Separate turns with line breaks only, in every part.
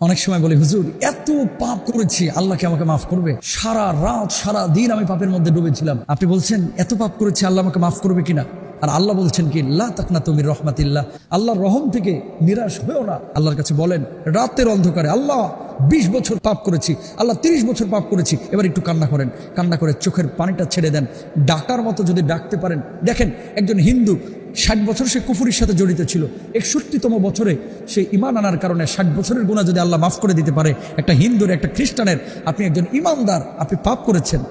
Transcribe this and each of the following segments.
অনেক সময় বলি, হুজুর এত পাপ করেছি, আল্লাহ কি আমাকে মাফ করবে? সারা রাত সারা দিন আমি পাপের মধ্যে ডুবেছিলাম। আপনি বলছেন এত পাপ করেছি, আল্লাহ আমাকে মাফ করবে কিনা? আর আল্লাহ বলছেন কি, লা তাকনাতু মির রাহমাতিল্লাহ, আল্লাহর রহম থেকে নিরাশ হয়েও না। আল্লাহর কাছে বলেন, রাতের অন্ধকারে আল্লাহ 20 বছর পাপ করেছি, আল্লাহ 30 বছর পাপ করেছি, এবার একটু কান্না করেন। কান্না করে চোখের পানিটা ছেড়ে দেন। ডাকার মতো যদি ডাকতে পারেন। দেখেন, একজন হিন্দু 60 বছর সে কুফুরির সাথে জড়িত ছিল, 61তম বছরে সে ইমান আনার কারণে 60 বছরের গুনাহ যদি আল্লাহ মাফ করে দিতে পারে, একটা হিন্দুর, একটা খ্রিস্টানের, আপনি একজন ইমানদার, আপনি পাপ করেছেন,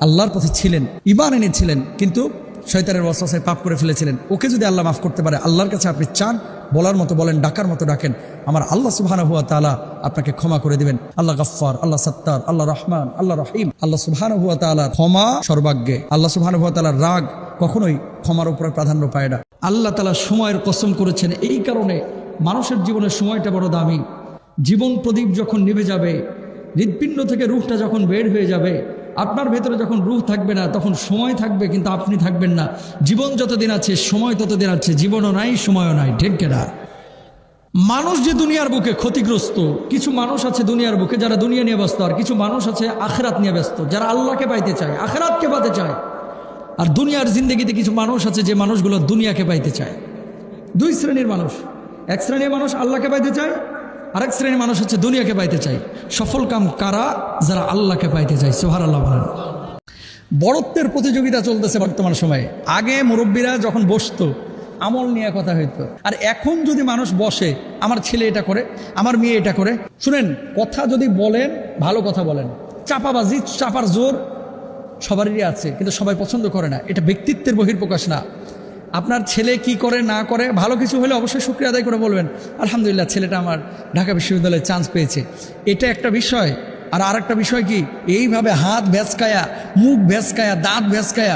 আল্লাহর পথে ছিলেন, ইমান এনেছিলেন, কিন্তু শয়তানের ওয়াসওয়াসায় পাপ করে ফেলেছিলেন, ওকে যদি আল্লাহ মাফ করতে পারে, আল্লাহর কাছে আপনি চান, বলার মতো বলেন, ডাকার মতো ডাকেন, আমার আল্লাহ সুবহানাহু ওয়া তাআলা আপনাকে ক্ষমা করে দিবেন। আল্লাহ গফফার, আল্লাহ সত্তার, আল্লাহ রহমান, আল্লাহ রহিম। আল্লাহ সুবহানাহু ওয়া তাআলা ক্ষমা সর্বাগ্যে। আল্লাহ সুবহানাহু ওয়া তাআলার রাগ কখনোই ক্ষমার উপরে প্রাধান্য পায় না। আল্লাহ তাআলা সময়ের কসম করেছেন, এই কারণে মানুষের জীবনের সময়টা বড় দামি। জীবন প্রদীপ যখন নিভে যাবে, হৃৎপিণ্ড থেকে রূহটা যখন বের হয়ে যাবে, আপনার ভেতরে যখন রূহ থাকবে না, তখন সময় থাকবে কিন্তু আপনি থাকবেন না। জীবন যতদিন আছে, সময় ততদিন আছে। জীবনও নাই, সময়ও নাই, ঠিক কিনা? মানুষ যে দুনিয়ার বুকে ক্ষতিগ্রস্ত, কিছু মানুষ আছে দুনিয়ার বুকে যারা দুনিয়া নিয়ে ব্যস্ত, আর কিছু মানুষ আছে আখিরাত নিয়ে ব্যস্ত, যারা আল্লাহকে পাইতে চায়, আখিরাতকে পাইতে চায়। আর দুনিয়ার জিন্দগিতে কিছু মানুষ আছে যে মানুষগুলো দুনিয়াকে পাইতে চায়। দুই শ্রেণীর মানুষ। এক শ্রেণীর মানুষ আল্লাহকে পাইতে চায়, আরেক শ্রেণীর মানুষ হচ্ছে দুনিয়াকে পাইতে চায়। সফল কাম কারা? যারা আল্লাহকে পাইতে চায়। সুবহানাল্লাহ বলেন। বড়ত্বের প্রতিযোগিতা চলতেছে বর্তমান সময়ে। আগে মুরব্বীরা যখন বসতো, আমল নিয়ে কথা হইতো, আর এখন যদি মানুষ বসে, আমার ছেলে এটা করে, আমার মেয়ে এটা করে। শুনেন, কথা যদি বলেন, ভালো কথা বলেন। চাপাবাজি, চাপার জোর সবারই আছে, কিন্তু সবাই পছন্দ করে না। এটা ব্যক্তিত্বের বহিঃপ্রকাশ না। আপনার ছেলে কি করে না করে, ভালো কিছু হলে অবশ্যই শুকরিয়া আদায় করে বলবেন, আলহামদুলিল্লাহ ছেলেটা আমার ঢাকা বিশ্ববিদ্যালয়ে চান্স পেয়েছে। এটা একটা বিষয়। আর আরেকটা বিষয় কি, এইভাবে হাত ভেসকায়া, মুখ ভেসকায়া, দাঁত ভেসকায়া,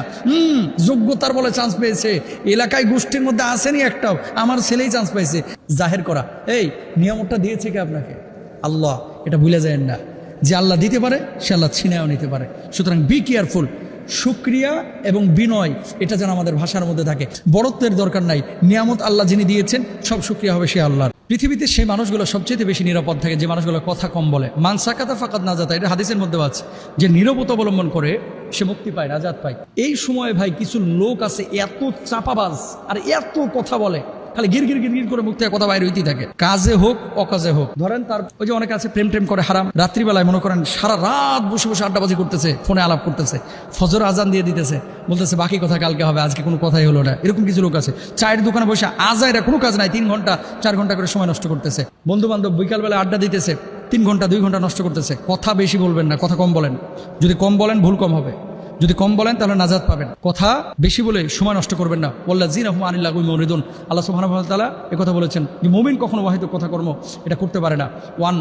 যোগ্যতার বলে চান্স পেয়েছে, এলাকায় গোষ্ঠীর মধ্যে আসেনি একটাও, আমার ছেলেই চান্স পেয়েছে, জাহের করা। এই নিয়ামতটা দিয়েছে কি আপনাকে? আল্লাহ। এটা ভুলে যায় না যে আল্লাহ দিতে পারে, সে আল্লাহ ছিনায়ও নিতে পারে। সুতরাং বি কেয়ারফুল। শুকরিয়া এবং বিনয়, এটা যেন আমাদের ভাষার মধ্যে থাকে। বড়ত্বের দরকার নাই। নিয়ামত আল্লাহ যিনি দিয়েছেন, সব শুকরিয়া হবে সে আল্লাহর। পৃথিবীতে সেই মানুষগুলো সবচেয়ে বেশি নিরাপদ থাকে যে মানুষগুলো কথা কম বলে। মান সাকাতা ফাকাদ নাজাতা, এটা হাদিসের মধ্যে আছে যে নীরবতা অবলম্বন করে সে মুক্তি পায়, নাজাত পায়। এই সময়ে ভাই কিছু লোক আছে এত চাপাবাজ আর এত কথা বলে, খালি গির গির গির গির করে মুখ থেকে কথা বাইরে হইতেই থাকে, কাজে হোক অকাজে হোক। ধরেন তার ওই যে অনেকে আছে প্রেম টেম করে হারাম, রাত্রিবেলায় মনে করেন সারা রাত বসে বসে আড্ডাবাজি করতেছে, ফোনে আলাপ করতেছে, ফজর আজান দিয়ে দিতেছে, বলতেছে বাকি কথা কালকে হবে, আজকে কোনো কথাই হলো না। এরকম কিছু লোক আছে চায়ের দোকানে বসে আজাইরা কোনো কাজ নাই, 3 ঘন্টা 4 ঘন্টা করে সময় নষ্ট করতেছে। বন্ধু বান্ধব বিকালবেলা আড্ডা দিতেছে, 3 ঘন্টা 2 ঘন্টা নষ্ট করতেছে। কথা বেশি বলবেন না, কথা কম বলেন। যদি কম বলেন ভুল কম হবে, যদি কম বলেন তাহলে নাজাত পাবেন। কথা বেশি বলে সময় নষ্ট করবেন না। ওয়াল্লাযীনা হুম আনিল লাগwi মুরিদুন, আল্লাহ সুবহানাহু ওয়া তাআলা কথা বলেছেন যে মুমিন কখনো ওয়াহিদ কথাকর্ম এটা করতে পারে না। ওয়ান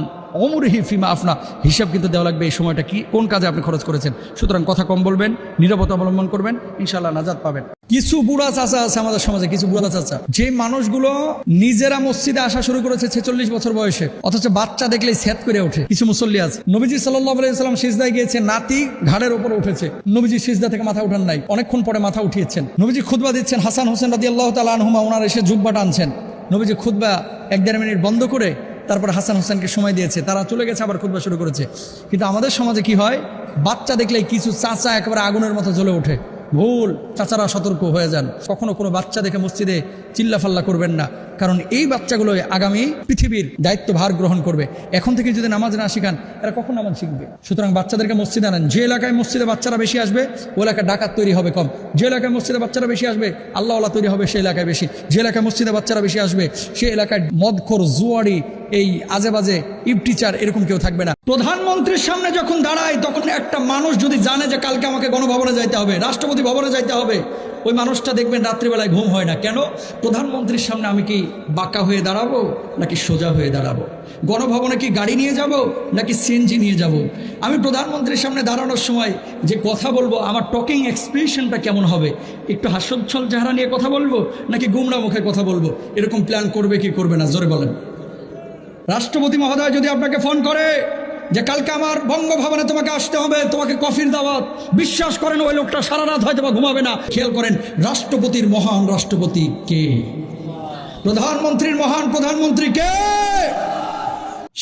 উমরিহি ফিমা আফনা, হিসাব কিন্তু দেওয়া লাগবে এই সময়টা কি কোন কাজে আপনি খরচ করেছেন। সুতরাং কথা কম বলবেন, নীরবতা অবলম্বন করবেন, ইনশাআল্লাহ নাজাত পাবেন। কিছু বুড়া চাচা আছে আমাদের সমাজে, কিছু বুড়া চাচা, যে মানুষগুলো নিজেরা মসজিদে আসা শুরু করেছে 46 বছর বয়সে, অথচ বাচ্চা দেখলেই সেট করে ওঠে। কিছু মুসল্লি আছে, নবীজি সাল্লাল্লাহু আলাইহি ওয়াসাল্লাম সিজদায় গিয়েছে, নাতি ঘাড়ের উপর উঠেছে, নবীজি সিজদা থেকে মাথা উঠান নাই, অনেকক্ষণ পরে মাথা উঠিয়েছেন। নবীজি খুতবা দিচ্ছেন, হাসান হোসেন রাদিয়াল্লাহু তাআলা আনহুমা ওনার এসে জুব্বা টানছেন। নবীজি খুতবা 1-1.5 মিনিট বন্ধ করে তারপর হাসান হোসেনকে সময় দিয়েছে, তারা চলে গেছে, আবার খুতবা শুরু করেছে। কিন্তু আমাদের সমাজে কি হয়, বাচ্চা দেখলেই কিছু চাচা একেবারে আগুনের মতো জ্বলে ওঠে। ভুল, চাচারা সতর্ক হয়ে যান। কখনো কোনো বাচ্চা দেখে মসজিদে চিল্লাফাল্লা করবেন না, কারণ এই বাচ্চাগুলো আগামী পৃথিবীর দায়িত্বভার গ্রহণ করবে। এখন থেকে যদি নামাজ না শিখান, এরা কখন নামাজ শিখবে? সুতরাং বাচ্চাদেরকে মসজিদে আনেন। যে এলাকায় মসজিদে বাচ্চারা বেশি আসবে, ওই এলাকায় ডাকাত তৈরি হবে কম। যে এলাকায় মসজিদে বাচ্চারা বেশি আসবে, আল্লাহওয়ালা তৈরি হবে সেই এলাকায় বেশি। যে এলাকায় মসজিদে বাচ্চারা বেশি আসবে, সে এলাকায় মদখোর, জুয়ারি, এই আজে বাজে ইফটিচার এরকম কেউ থাকবে না। প্রধানমন্ত্রীর সামনে যখন দাঁড়ায়, তখন একটা মানুষ যদি জানে যে কালকে আমাকে গণভবনে যাইতে হবে, রাষ্ট্রপতি ভবনে যাইতে হবে, ওই মানুষটা দেখবেন রাত্রিবেলায় ঘুম হয় না। কেন? প্রধানমন্ত্রীর সামনে আমি কি বাঁকা হয়ে দাঁড়াবো নাকি সোজা হয়ে দাঁড়াবো? গণভবনে কি গাড়ি নিয়ে যাব নাকি সিএনজি নিয়ে যাব? আমি প্রধানমন্ত্রীর সামনে দাঁড়ানোর সময় যে কথা বলবো, আমার টকিং এক্সপ্রেশনটা কেমন হবে? একটু হাস্যোচ্ছল চেহারা নিয়ে কথা বলবো নাকি গুমরা মুখে কথা বলবো? এরকম প্ল্যান করবে কি করবে না, জোরে বলেন। রাষ্ট্রপতি মহোদয় যদি আপনাকে ফোন করে যে কালকে আমার বঙ্গভবনে তোমাকে আসতে হবে, তোমাকে কফির দাওয়াত, বিশ্বাস করেন ওই লোকটা সারা রাত হয়তো বা ঘুমাবে না। খেয়াল করেন, রাষ্ট্রপতির মহান রাষ্ট্রপতি কে? প্রধানমন্ত্রীর মহান প্রধানমন্ত্রী কে?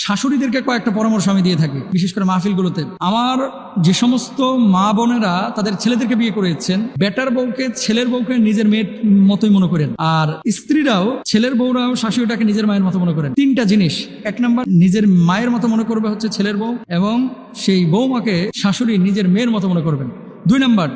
শাশুড়িদেরকে কয়েকটা পরামর্শ আমি দিয়ে থাকি, বিশেষ করে মাহফিলগুলোতে। আমার যে সমস্ত মা বোনেরা তাদের ছেলেদেরকে বিয়ে করেছেন, বেটার বউকে ছেলের বউকে নিজের মেয়ের মতোই মনে করেন, আর স্ত্রীরাও ছেলের বউরাও শাশুড়িটাকে নিজের মায়ের মতো মনে করেন। তিনটা জিনিস: এক নম্বর, নিজের মায়ের মতো মনে করবে হচ্ছে ছেলের বউ, এবং সেই বউমাকে শাশুড়ি নিজের মেয়ের মতো মনে করবেন। 2 নম্বর,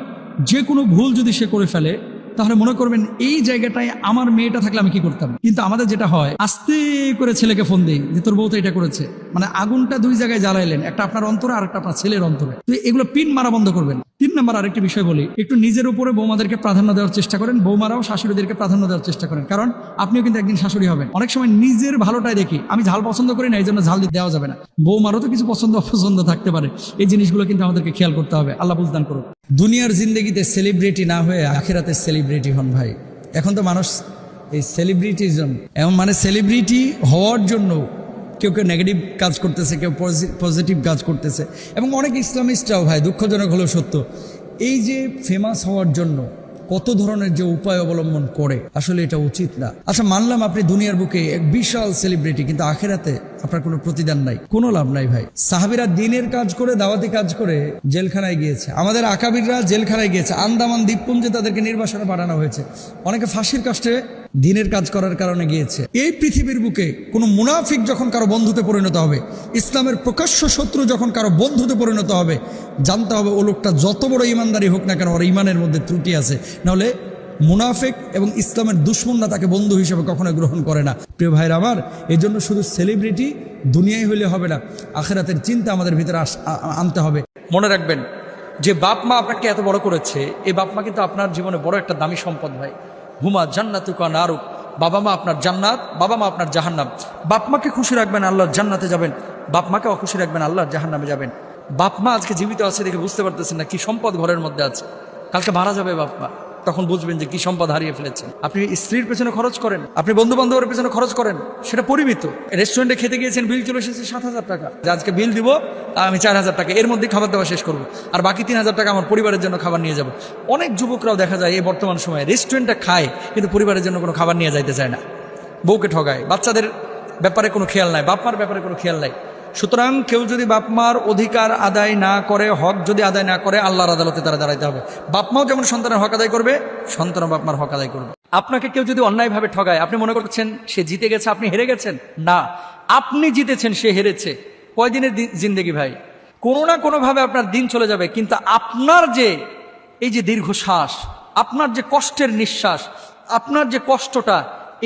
যে কোনো ভুল যদি সে করে ফেলে তাহলে মনে করবেন এই জায়গাটায় আমার মেয়েটা থাকলে আমি কি করতাম। কিন্তু আমাদের যেটা হয়, আস্তে করে ছেলেকে ফোন দিই যে তোর বউ তো এটা করেছে, মানে আগুনটা 2 জায়গায় জ্বালাইলেন, একটা আপনার অন্তরে আর একটা আপনার ছেলের অন্তরে। তো এগুলো পিন মারা বন্ধ করবেন। 3 নম্বর আরেকটি বিষয় বলি, একটু নিজের উপরে বৌমাদেরকে প্রাধান্য দেওয়ার চেষ্টা করেন, বৌমারাও শাশুড়িদেরকে প্রাধান্য দেওয়ার চেষ্টা করেন, কারণ আপনিও কিন্তু একদিন শাশুড়ি হবেন। অনেক সময় নিজের ভালোটাই দেখি, আমি ঝাল পছন্দ করি না এই জন্য ঝাল দেওয়া যাবে না, বৌমারও তো কিছু পছন্দ অপছন্দ থাকতে পারে। এই জিনিসগুলো কিন্তু আমাদেরকে খেয়াল করতে হবে। আল্লাহ বুঝদান করুন। দুনিয়ার জিন্দগিতে সেলিব্রিটি না হয়ে আখিরাতে সেলিব্রিটি হন ভাই। এখন তো মানুষ এই সেলিব্রিটিজম, এমন মানে সেলিব্রিটি হওয়ার জন্য কেউ কেউ নেগেটিভ কাজ করতেছে, কেউ পজিটিভ কাজ করতেছে, এবং অনেক ইসলামিস্টরাও ভাই, দুঃখজনক হলেও সত্য, এই যে ফেমাস হওয়ার জন্য কত ধরনের যে উপায় অবলম্বন করে, আসলে এটা উচিত না। আচ্ছা, মানলাম আপনি দুনিয়ার বুকে এক বিশাল সেলিব্রিটি, কিন্তু আখেরাতে আপনার কোনো প্রতিদান নাই, কোনো লাভ নাই ভাই। সাহাবীরা দিনের কাজ করে, দাওয়াতি কাজ করে জেলখানায় গিয়েছে, আমাদের আকাবিররা জেলখানায় গিয়েছে, আন্দামান দ্বীপপুঞ্জে তাদেরকে নির্বাসনে পাঠানো হয়েছে, অনেকে ফাঁসির কাষ্টে দিনের কাজ করার কারণে গিয়েছে। এই পৃথিবীর বুকে কোনো মুনাফিক যখন কারো বন্ধুতে পরিণত হবে, ইসলামের প্রকাশ্য শত্রু যখন কারো বন্ধুতে পরিণত হবে, জানতে হবে ও লোকটা যত বড় ইমানদারি হোক না কেন, ওর ইমানের মধ্যে ত্রুটি আছে, নাহলে মুনাফিক এবং ইসলামের দুশ্মনরা তাকে বন্ধু হিসেবে কখনো গ্রহণ করে না। প্রিয় ভাইরা আমার, এই জন্য শুধু সেলিব্রিটি দুনিয়ায় হইলে হবে না, আখিরাতের চিন্তা আমাদের ভিতরে আনতে হবে। মনে রাখবেন, যে বাপ মা আপনাকে এত বড় করেছে, এই বাপ মা কিন্তু আপনার জীবনে বড় একটা দামি সম্পদ ভাই। হুমা জান্নাতুকা নারুক, বাবা মা আপনার জান্নাত, বাবা মা আপনার জাহান্নাম। বাপ মাকে খুশি রাখবেন, আল্লাহর জান্নাতে যাবেন, বাপ মাকে অখুশি রাখবেন, আল্লাহর জাহান্নামে যাবেন। বাপ মা আজকে জীবিত আছে দেখে বুঝতে পারতেছেন না কি সম্পদ ঘরের মধ্যে আছে, কালকে মারা যাবে বাপ মা, তখন বুঝবেন যে কি সম্পদ হারিয়ে ফেলেছেন। আপনি স্ত্রীর পেছনে খরচ করেন, আপনি বন্ধু বান্ধবের পেছনে খরচ করেন, সেটা পরিমিত। রেস্টুরেন্টে খেতে গিয়েছেন, বিল চলে এসেছে 7,000 টাকা, যে আজকে বিল দিব, আমি 4,000 টাকা, এর মধ্যে খাবার দাবার শেষ করবো, আর বাকি 3,000 টাকা আমার পরিবারের জন্য খাবার নিয়ে যাবো। অনেক যুবকরাও দেখা যায় এই বর্তমান সময়ে রেস্টুরেন্টে খায়, কিন্তু পরিবারের জন্য কোনো খাবার নিয়ে যাইতে চায় না, বউকে ঠগায়, বাচ্চাদের ব্যাপারে কোনো খেয়াল নাই, বাপ মার ব্যাপারে কোনো খেয়াল নাই। সুতরাং কেউ যদি বাপ মার অধিকার আদায় না করে, হক যদি আদায় না করে, আল্লাহর আদালতে তারা দাঁড়াইতে হবে। বাপ মাও যেমন সন্তানের হক আদায় করবে, সন্তানও বাপ মার হক আদায় করবে। আপনাকে কেউ যদি অন্যায়ভাবে ঠগায়, আপনি মনে করছেন সে জিতে গেছে, আপনি হেরে গেছেন, না, আপনি জিতেছেন, সে হেরেছে। কয়দিনের জিন্দেগি ভাই, কোনো না কোনোভাবে আপনার দিন চলে যাবে, কিন্তু আপনার যে এই যে দীর্ঘশ্বাস, আপনার যে কষ্টের নিঃশ্বাস, আপনার যে কষ্টটা,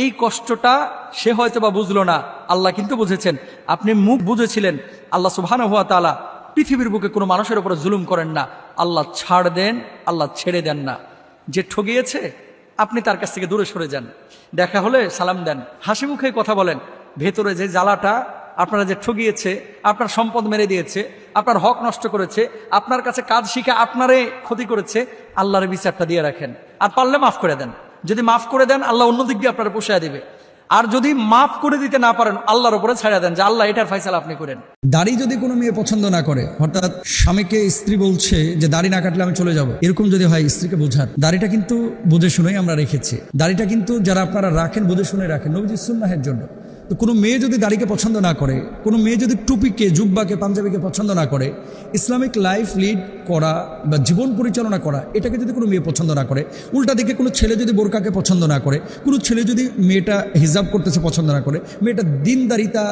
এই কষ্টটা সে হয়তো বা বুঝলো না, আল্লাহ কিন্তু বুঝেছেন। আপনি মুখ বুঝেছিলেন। আল্লাহ সুবহানাহু ওয়া তাআলা পৃথিবীর বুকে কোনো মানুষের উপরে জুলুম করেন না, আল্লাহ ছাড় দেন, আল্লাহ ছেড়ে দেন না। যে ঠগিয়েছে আপনি তার কাছ থেকে দূরে সরে যান, দেখা হলে সালাম দেন, হাসি মুখে কথা বলেন। ভেতরে যে জ্বালাটা, আপনারা যে ঠগিয়েছে, আপনার সম্পদ মেরে দিয়েছে, আপনার হক নষ্ট করেছে, আপনার কাছে কাজ শিখে আপনারে ক্ষতি করেছে, আল্লাহর বিচারটা দিয়ে রাখেন, আর পারলে মাফ করে দেন। যদি মাফ করে দেন, আল্লাহ অন্য দিক দিয়ে আপনারা পোষায় দিবে। আর যদি মাফ করে দিতে না পারেন, আল্লাহর উপরে ছাড়া দেন যে আল্লাহ এটার ফয়সালা আপনি করেন। দাড়ি যদি কোনো মেয়ে পছন্দ না করে, অর্থাৎ স্বামীকে স্ত্রী বলছে যে দাড়ি না কাটলে আমি চলে যাব, এরকম যদি হয়, স্ত্রীকে বোঝান দাড়িটা কিন্তু বুঝে শুনেই আমরা রেখেছি, দাড়িটা কিন্তু যারা আপনারা রাখেন বুঝে শুনে রাখেন, নবীজির সুন্নাহের জন্য। তো কোনো মেয়ে যদি দাড়িকে পছন্দ না করে, কোনো মেয়ে যদি টুপিকে, জুব্বাকে, পাঞ্জাবিকে পছন্দ না করে, ইসলামিক লাইফ লিড করা বা জীবন পরিচালনা করা, এটাকে যদি কোনো মেয়ে পছন্দ না করে, উল্টা দিকে কোনো ছেলে যদি বোরকাকে পছন্দ না করে, কোনো ছেলে যদি মেয়েটা হিজাব করতেছে পছন্দ না করে, মেয়েটা দিনদারিতা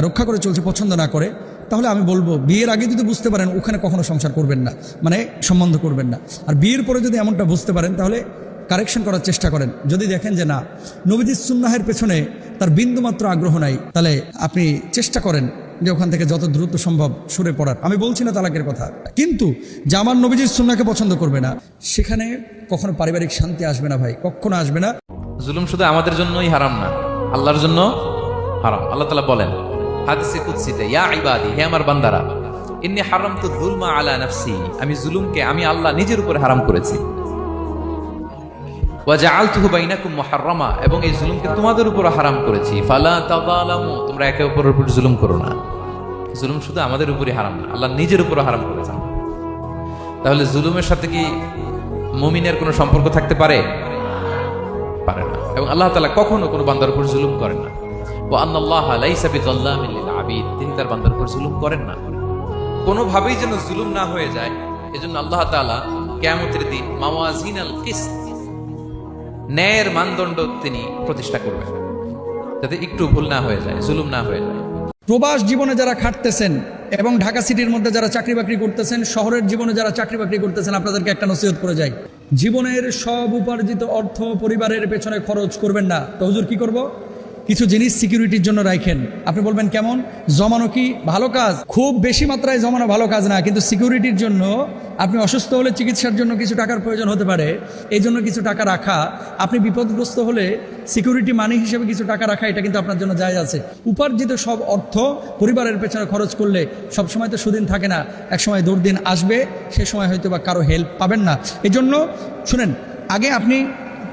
রক্ষা করে চলছে পছন্দ না করে, তাহলে আমি বলবো বিয়ের আগে যদি বুঝতে পারেন, ওখানে কখনো সংসার করবেন না, মানে সম্বন্ধ করবেন না। আর বিয়ের পরে যদি এমনটা বুঝতে পারেন, তাহলে কারেকশন করার চেষ্টা করেন। যদি দেখেন যে না, নবীজির সুন্নাহের পেছনে তার বিন্দুমাত্র আগ্রহ নাই, তাহলে আপনি চেষ্টা করেন যে ওখান থেকে যত দ্রুত সম্ভব সরে পড়ার। আমি বলছি না তালাকের কথা, কিন্তু যে আমার নবীজির সুন্নাহকে পছন্দ করবে না, সেখানে কখনো পারিবারিক শান্তি আসবে না ভাই, কখনো আসবে না।
জুলুম শুধু আমাদের জন্যই হারাম না, আল্লাহর জন্য হারাম। আল্লাহ তাআলা বলেন হাদিসে কুদসিতে, ইয়া ইবাদি, হে আমার বান্দারা, ইন্নী হারামতু যুলমা আলা নাফসি, আমি জুলুমকে আমি আল্লাহ নিজের উপরে হারাম করেছি। ওয়া জাআলতুহু বাইনাকুম মুহাররামা, এবং এই জুলুমকে তোমাদের উপর হারাম করেছি। ফালা তাযালামু, তোমরা একে অপরের উপর জুলুম করো না। জুলুম শুধু আমাদের উপরই হারাম না, আল্লাহ নিজের উপর হারাম করেছেন। তাহলে জুলুমের সাথে কি মুমিনের কোনো সম্পর্ক থাকতে পারে? পারে না। এবং আল্লাহ তাআলা কখনো কোনো বান্দার উপর জুলুম করেন না। ওয়া আন্নাল্লাহা লাইসা বিযাল্লামিল লিল আবিদ, তিনি তার বান্দার উপর জুলুম করেন না। কোনোভাবেই যেন জুলুম না হয়ে যায়, এজন্য আল্লাহ তাআলা কিয়ামতের দিন মাওয়াজিনাল কিসত, ন্যায়ের মানদণ্ড তিনি প্রতিষ্ঠা করবেন, যাতে একটু ভুল না হয়ে যায়, জুলুম না হয়ে যায়।
প্রবাস জীবনে যারা খাটতেছেন এবং ঢাকা সিটির মধ্যে যারা চাকরি বাকরি করতেছেন, শহরের জীবনে যারা চাকরি বাকরি করতেছেন, আপনাদেরকে একটা নসিহত করে যাই, জীবনের সব উপার্জিত অর্থ পরিবারের পেছনে খরচ করবেন না। তো হুজুর কি করব? কিছু জিনিস সিকিউরিটির জন্য রাখেন। আপনি বলবেন কেমন? জমানো কি ভালো কাজ? খুব বেশি মাত্রায় জমানো ভালো কাজ না, কিন্তু সিকিউরিটির জন্য আপনি অসুস্থ হলে চিকিৎসার জন্য কিছু টাকার প্রয়োজন হতে পারে, এই জন্য কিছু টাকা রাখা। আপনি বিপদগ্রস্ত হলে সিকিউরিটি মানি হিসেবে কিছু টাকা রাখা, এটা কিন্তু আপনার জন্য জায়েজ আছে। উপার্জিত সব অর্থ পরিবারের পেছনে খরচ করলে সবসময় তো সুদিন থাকে না, একসময় দুর্দিন আসবে, সে সময় হয়তো বা কারো হেল্প পাবেন না। এই জন্য শুনেন, আগে আপনি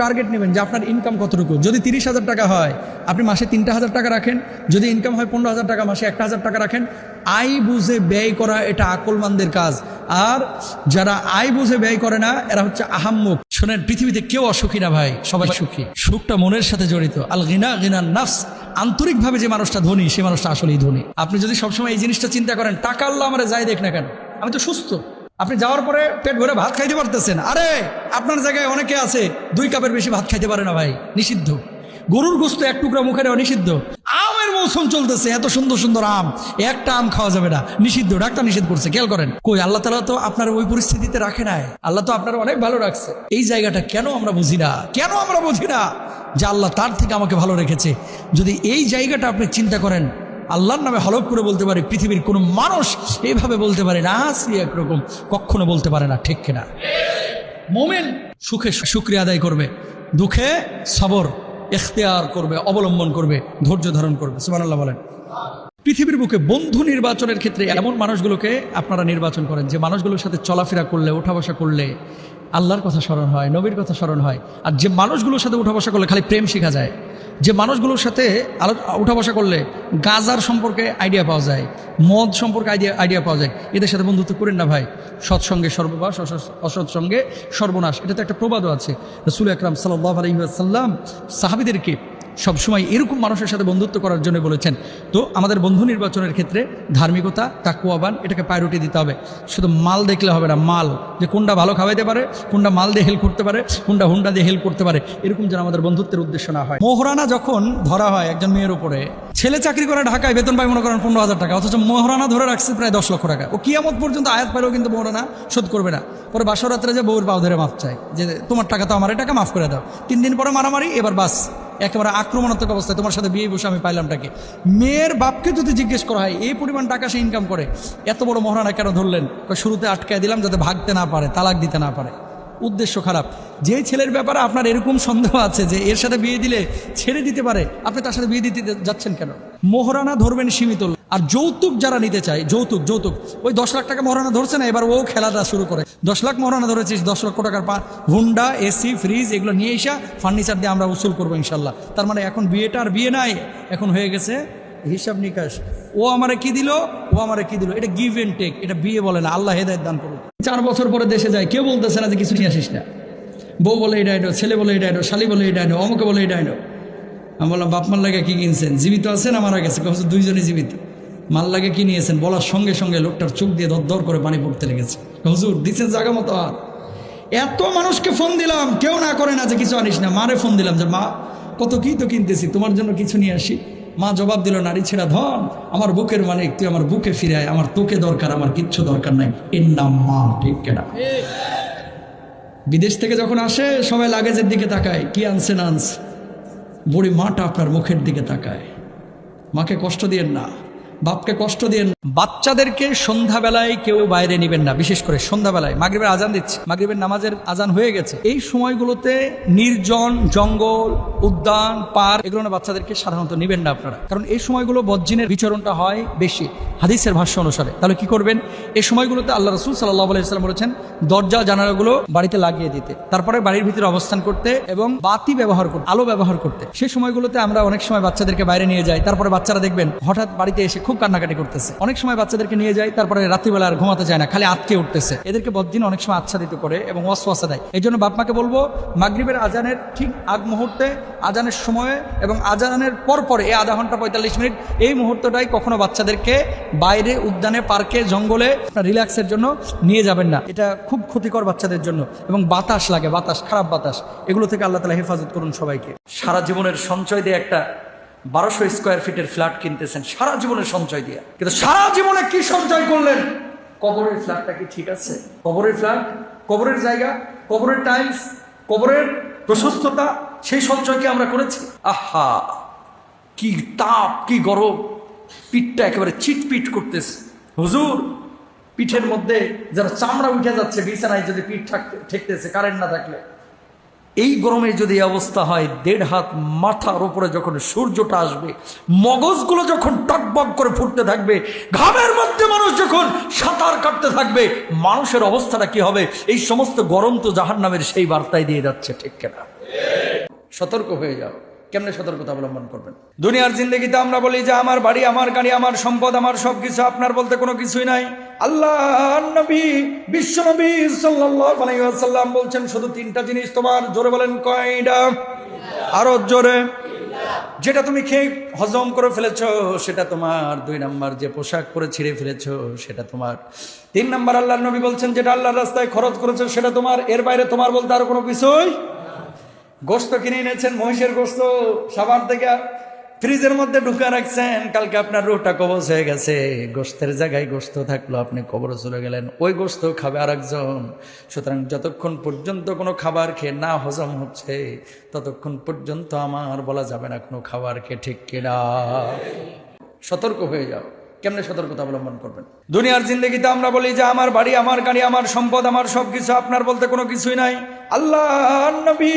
টার্গেট নেবেন যে আপনার ইনকাম কতটুকু। যদি 30,000 টাকা হয়, আপনি মাসে 3,000 টাকা রাখেন। যদি ইনকাম হয় 15,000 টাকা, মাসে 1,000 টাকা রাখেন। আয় বুঝে ব্যয় করা এটা আকলমানদের কাজ। আর যারা আয় বুঝে ব্যয় করে না, এরা হচ্ছে আহাম্মক। শোনেন, পৃথিবীতে কেউ অসুখী না ভাই, সবাই সুখী। সুখটা মনের সাথে জড়িত। আল গিনা গিনান নাফস, আন্তরিকভাবে যে মানুষটা ধনী, সে মানুষটা আসলেই ধনী। আপনি যদি সবসময় এই জিনিসটা চিন্তা করেন, টাকা আল্লাহ আমার যাই দেখ না কেন, আমি তো সুস্থ। আপনি যাওয়ার পরে পেট ভরে ভাত খাইতে পারতেছেন, আরে আপনার জায়গায় অনেকে আছে 2 কাপের বেশি ভাত খাইতে পারে না ভাই, নিষিদ্ধ। গরুর গোশত 1 টুকরা মুখে নেওয়া নিষিদ্ধ। আমের মৌসুম চলতেছে, এত সুন্দর সুন্দর আম, একটা আম খাওয়া যাবে না, নিষিদ্ধ। ডাক্তার নিষেধ করছে, খেয়াল করেন। কই, আল্লাহ তাআলা তো আপনার ওই পরিস্থিতিতে রাখে নাই, আল্লাহ তো আপনার অনেক ভালো রাখছে। এই জায়গাটা কেন আমরা বুঝি না? কেন আমরা বুঝি না যে আল্লাহ তার থেকে আমাকে ভালো রেখেছে? যদি এই জায়গাটা আপনি চিন্তা করেন, আল্লাহর নামে হলফ করে বলতে পারে, পৃথিবীর কোনো মানুষ এইভাবে বলতে পারে না, আসি একরকম কখনো বলতে পারে না, ঠিক কিনা? মুমিন সুখে শুকরিয়া আদায় করবে, দুঃখে সবর ইখতিয়ার করবে, অবলম্বন করবে, ধৈর্য ধারণ করবে। সুবহানাল্লাহ বলেন। পৃথিবীর বুকে বন্ধু নির্বাচনের ক্ষেত্রে এমন মানুষগুলোকে আপনারা নির্বাচন করেন যে মানুষগুলোর সাথে চলাফেরা করলে, ওঠা বসা করলে আল্লাহর কথা স্মরণ হয়, নবীর কথা স্মরণ হয়। আর যে মানুষগুলোর সাথে উঠা বসা করলে খালি প্রেম শেখা যায়, যে মানুষগুলোর সাথে উঠা বসা করলে গাজার সম্পর্কে আইডিয়া পাওয়া যায়, মদ সম্পর্কে আইডিয়া পাওয়া যায়, এদের সাথে বন্ধুত্ব করেন না ভাই। সৎসঙ্গে সর্ববাস, অসৎসঙ্গে সর্বনাশ, এটা তো একটা প্রবাদও আছে। রাসূল আকরাম সাল্লাল্লাহু আলাইহি ওয়াসাল্লাম সাহাবীদেরকে সবসময় এরকম মানুষের সাথে বন্ধুত্ব করার জন্য বলেছেন। তো আমাদের বন্ধু নির্বাচনের ক্ষেত্রে ধার্মিকতা, তাকওয়াবান, এটাকে প্রায়োরিটি দিতে হবে। শুধু মাল দেখলে হবে না, মাল যে কোনটা ভালো খাওয়াইতে পারে, কোনটা মাল দিয়ে হেল্প করতে পারে, কোনটা হুন্ডা দিয়ে হেল্প করতে পারে, এরকম যেন আমাদের বন্ধুত্বের উদ্দেশ্য না হয়। মোহরানা যখন ধরা হয় একজন মেয়ের উপরে, ছেলে চাকরি করে ঢাকায় বেতন পায় মনে করেন 15,000 টাকা, অথচ মোহরানা ধরে রাখছে প্রায় 10 লক্ষ টাকা। ও কিয়ামত পর্যন্ত আয়াত পাইলেও কিন্তু মোহরানা শোধ করবে না। পরে বাসরাত্রে যে বউর পাও ধরে মাফ চায় যে তোমার টাকা তো আমার, টাকা মাফ করে দাও। 3 দিন পরে মারামারি, এবার বাস একেবারে আক্রমণাত্মক অবস্থায়, তোমার সাথে বিয়ে বসে আমি পাইলামটাকে। মেয়ের বাপকে যদি জিজ্ঞেস করা হয় এই পরিমাণ টাকা সে ইনকাম করে, এত বড় মহারানা কেন ধরলেন? শুরুতে আটকায় দিলাম যাতে ভাগতে না পারে, তালাক দিতে না পারে। উদ্দেশ্য খারাপ। যে ছেলের ব্যাপারে আপনার এরকম সন্দেহ আছে যে এর সাথে বিয়ে দিলে ছেড়ে দিতে পারে, আপনি তার সাথে বিয়ে দিতে যাচ্ছেন কেন? মোহরানা ধরবেন সীমিত। আর যৌতুক যারা নিতে চায়, যৌতুক ওই 10 লাখ টাকা মহারানা ধরছে না, এবার ও খেলাটা শুরু করে। 10 লাখ মহারানা ধরেছিস, 10 লক্ষ টাকার হুন্ডা, এসি, ফ্রিজ এগুলো নিয়ে এসা ফার্নিচার দিয়ে আমরা উসুল করবো ইনশাল্লাহ। তার মানে এখন বিয়েটা আর বিয়ে নাই, এখন হয়ে গেছে হিসাব নিকাশ। ও আমারে কি দিল, ও আমারে কি দিল, এটা গিভ এন্ড টেক, এটা বিয়ে বলে না। আল্লাহ হেদায়েত দান করুন। 4 বছর পরে দেশে যায়, কেউ বলতেছে না যে কিছু নিয়ে আসিস না। বউ বলে এটা এনো, ছেলে বলে এটা এনো, শালি বলে এটা এনো, অমুকে বলে এটা এনো। আমি বললাম বাপ মার লাগে কি কিনছেন? জীবিত আছেন না মারা গেছে? দুইজনই জীবিত। মাল লাগে কি নিয়েছেন? বলার সঙ্গে সঙ্গে লোকটার চোখ দিয়ে দর করে পানি পড়তে লেগেছে। হুজুর দিচ্ছেন জায়গা মতো। আর এত মানুষকে ফোন দিলাম, কেউ না করে না যে কিছু আনিস না। মারে ফোন দিলাম যে মা কত কি তো কিনতেছি, তোমার জন্য কিছু নিয়ে আসি। মা জবাব দিল, নারী ছেড়া ধন, আমার বুকের মালিক, তুই আমার বুকে ফিরে আয়, আমার তোকে দরকার, আমার কিচ্ছু দরকার নাই। এর নাম মা, ঠিক কেনা? বিদেশ থেকে যখন আসে সবাই লাগেজের দিকে তাকায়, কি আনছে না আনছে। বুড়ি মাটা আপনার মুখের দিকে তাকায়। মাকে কষ্ট দিয়েন না, বাপকে কষ্ট দিয়েন। বাচ্চাদেরকে সন্ধ্যাবেলায় কেউ বাইরে নিবেন না, বিশেষ করে সন্ধ্যাবেলায়। মাগরিবের আজান দিচ্ছে, মাগরিবের নামাজের আজান হয়ে গেছে। এই সময়গুলোতে নির্জন জঙ্গল, উদ্যান, পার্ক এগুলো না বাচ্চাদেরকে সাধারণত নিবেন না আপনারা, কারণ এই সময়গুলো বজ্জিনের বিচরণটা হয় বেশি হাদিসের ভাষ্য অনুসারে। তাহলে কি করবেন? এই সময়গুলোতে আল্লাহ রাসূল সাল্লাল্লাহু আলাইহি ওয়াসাল্লাম বলেছেন দরজা জানালাগুলো বাড়িতে লাগিয়ে দিতে, তারপরে বাড়ির ভিতরে অবস্থান করতে এবং বাতি ব্যবহার করতে, আলো ব্যবহার করতে। সেই সময়গুলোতে আমরা অনেক সময় বাচ্চাদেরকে বাইরে নিয়ে যাই, তারপরে বাচ্চারা দেখবেন হঠাৎ বাড়িতে এসে খুব কান্নাকাটি করতেছে। অনেক সময় বাচ্চাদেরকে নিয়ে যায়, তারপরে রাত্রিবেলা আর ঘুমাতে যায় না, খালি আটকে উঠতেছে। এদেরকে বদ্দিন অনেক সময় আচ্ছাদিত করে এবং ওয়াসওয়াসা দেয়। এই জন্য বাপ মাকে বলবো, মাগরিবের আজানের ঠিক আগ মুহূর্তে, আজানের সময়ে এবং আজানের পর এই আধা ঘন্টা 45 মিনিট, এই মুহূর্তটাই কখনো বাচ্চাদেরকে বাইরে, উদ্যানে, পার্কে, জঙ্গলে রিল্যাক্সের জন্য নিয়ে যাবেন না। এটা খুব ক্ষতিকর বাচ্চাদের জন্য। এবং বাতাস লাগে, বাতাস, খারাপ বাতাস, এগুলো থেকে আল্লাহ তাআলা হেফাজত করুন সবাইকে। সারা জীবনের সঞ্চয় দিয়ে একটা 1200 স্কোয়ার ফিটের ফ্ল্যাট কিনতেছেন, সারা জীবনের সঞ্চয় দিয়ে, কিন্তু সারা জীবনে কি সঞ্চয় করলেন? কবরের ফ্ল্যাটটা কি ঠিক আছে? কবরের ফ্ল্যাট, কবরের জায়গা, কবরের টাইলস, কবরের প্রশস্ততা, সেই সঞ্চয় কি আমরা করেছি? আহা, কি তাপ, কি গরম, পিঠটা একেবারে চিটপিট করতেছে। হুজুর, পিঠের মধ্যে যারা চামড়া উঠে যাচ্ছে বিছানায়, যদি পিঠ ঠেকতেছে কারেন্ট না থাকলে। এই গরমে যদি এই অবস্থা হয়, 1.5 হাত মাথার উপরে যখন সূর্যটা আসবে, মগজগুলো যখন টকবক করে ফুটতে থাকবে, ঘামের মধ্যে মানুষ যখন সাঁতার কাটতে থাকবে, মানুষের অবস্থাটা কি হবে? এই সমস্ত গরম তো জাহান্নামের সেই বার্তায় দিয়ে যাচ্ছে, ঠিক কিনা? সতর্ক হয়ে যাও। কেমনে সতর্কতা অবলম্বন করবেন? দুনিয়ার জিন্দগিতে আমরা বলি যে আমার বাড়ি, আমার গাড়ি, আমার সম্পদ, আমার সবকিছু। আপনার বলতে কোনো কিছুই নাই। আল্লাহ নবী, বিশ্ব নবী সাল্লাল্লাহু আলাইহি ওয়াসাল্লাম বলছেন শুধু 3টা জিনিস তোমার। জোরে বলেন, কয়টা? আরো জোরে। যেটা তুমি খেয়ে হজম করে ফেলেছো সেটা তোমার। 2 নাম্বার, যে পোশাক পরে ছিঁড়ে ফেলেছো সেটা তোমার। 3 নাম্বার, আল্লাহর নবী বলছেন যেটা আল্লাহর রাস্তায় খরচ করেছো সেটা তোমার। এর বাইরে তোমার বলতে আর কোনো কিছুই। গোস্ত কিনে এনেছেন, মহিষের গোস্ত, সাভার থেকে ফ্রিজের মধ্যে ঢুকা রাখছেন, কালকে আপনার রুহটা কবজ হয়ে গেছে, গোস্তের জায়গায় গোস্ত থাকলো, আপনি কবরে চলে গেলেন, ওই গোস্ত খাবে আরেকজন। সুতরাং যতক্ষণ পর্যন্ত কোনো খাবার খেয়ে না হজম হচ্ছে, ততক্ষণ পর্যন্ত আমার বলা যাবে না কোনো খাবার খেয়ে, ঠিক কিনা? সতর্ক হয়ে যাও। কেমনে সতর্কতা অবলম্বন করবেন? দুনিয়ার জিন্দগিতে আমরা বলি যে আমার বাড়ি, আমার গাড়ি, আমার সম্পদ, আমার সবকিছু। আপনার বলতে কোনো কিছুই নাই। আল্লাহ নবী,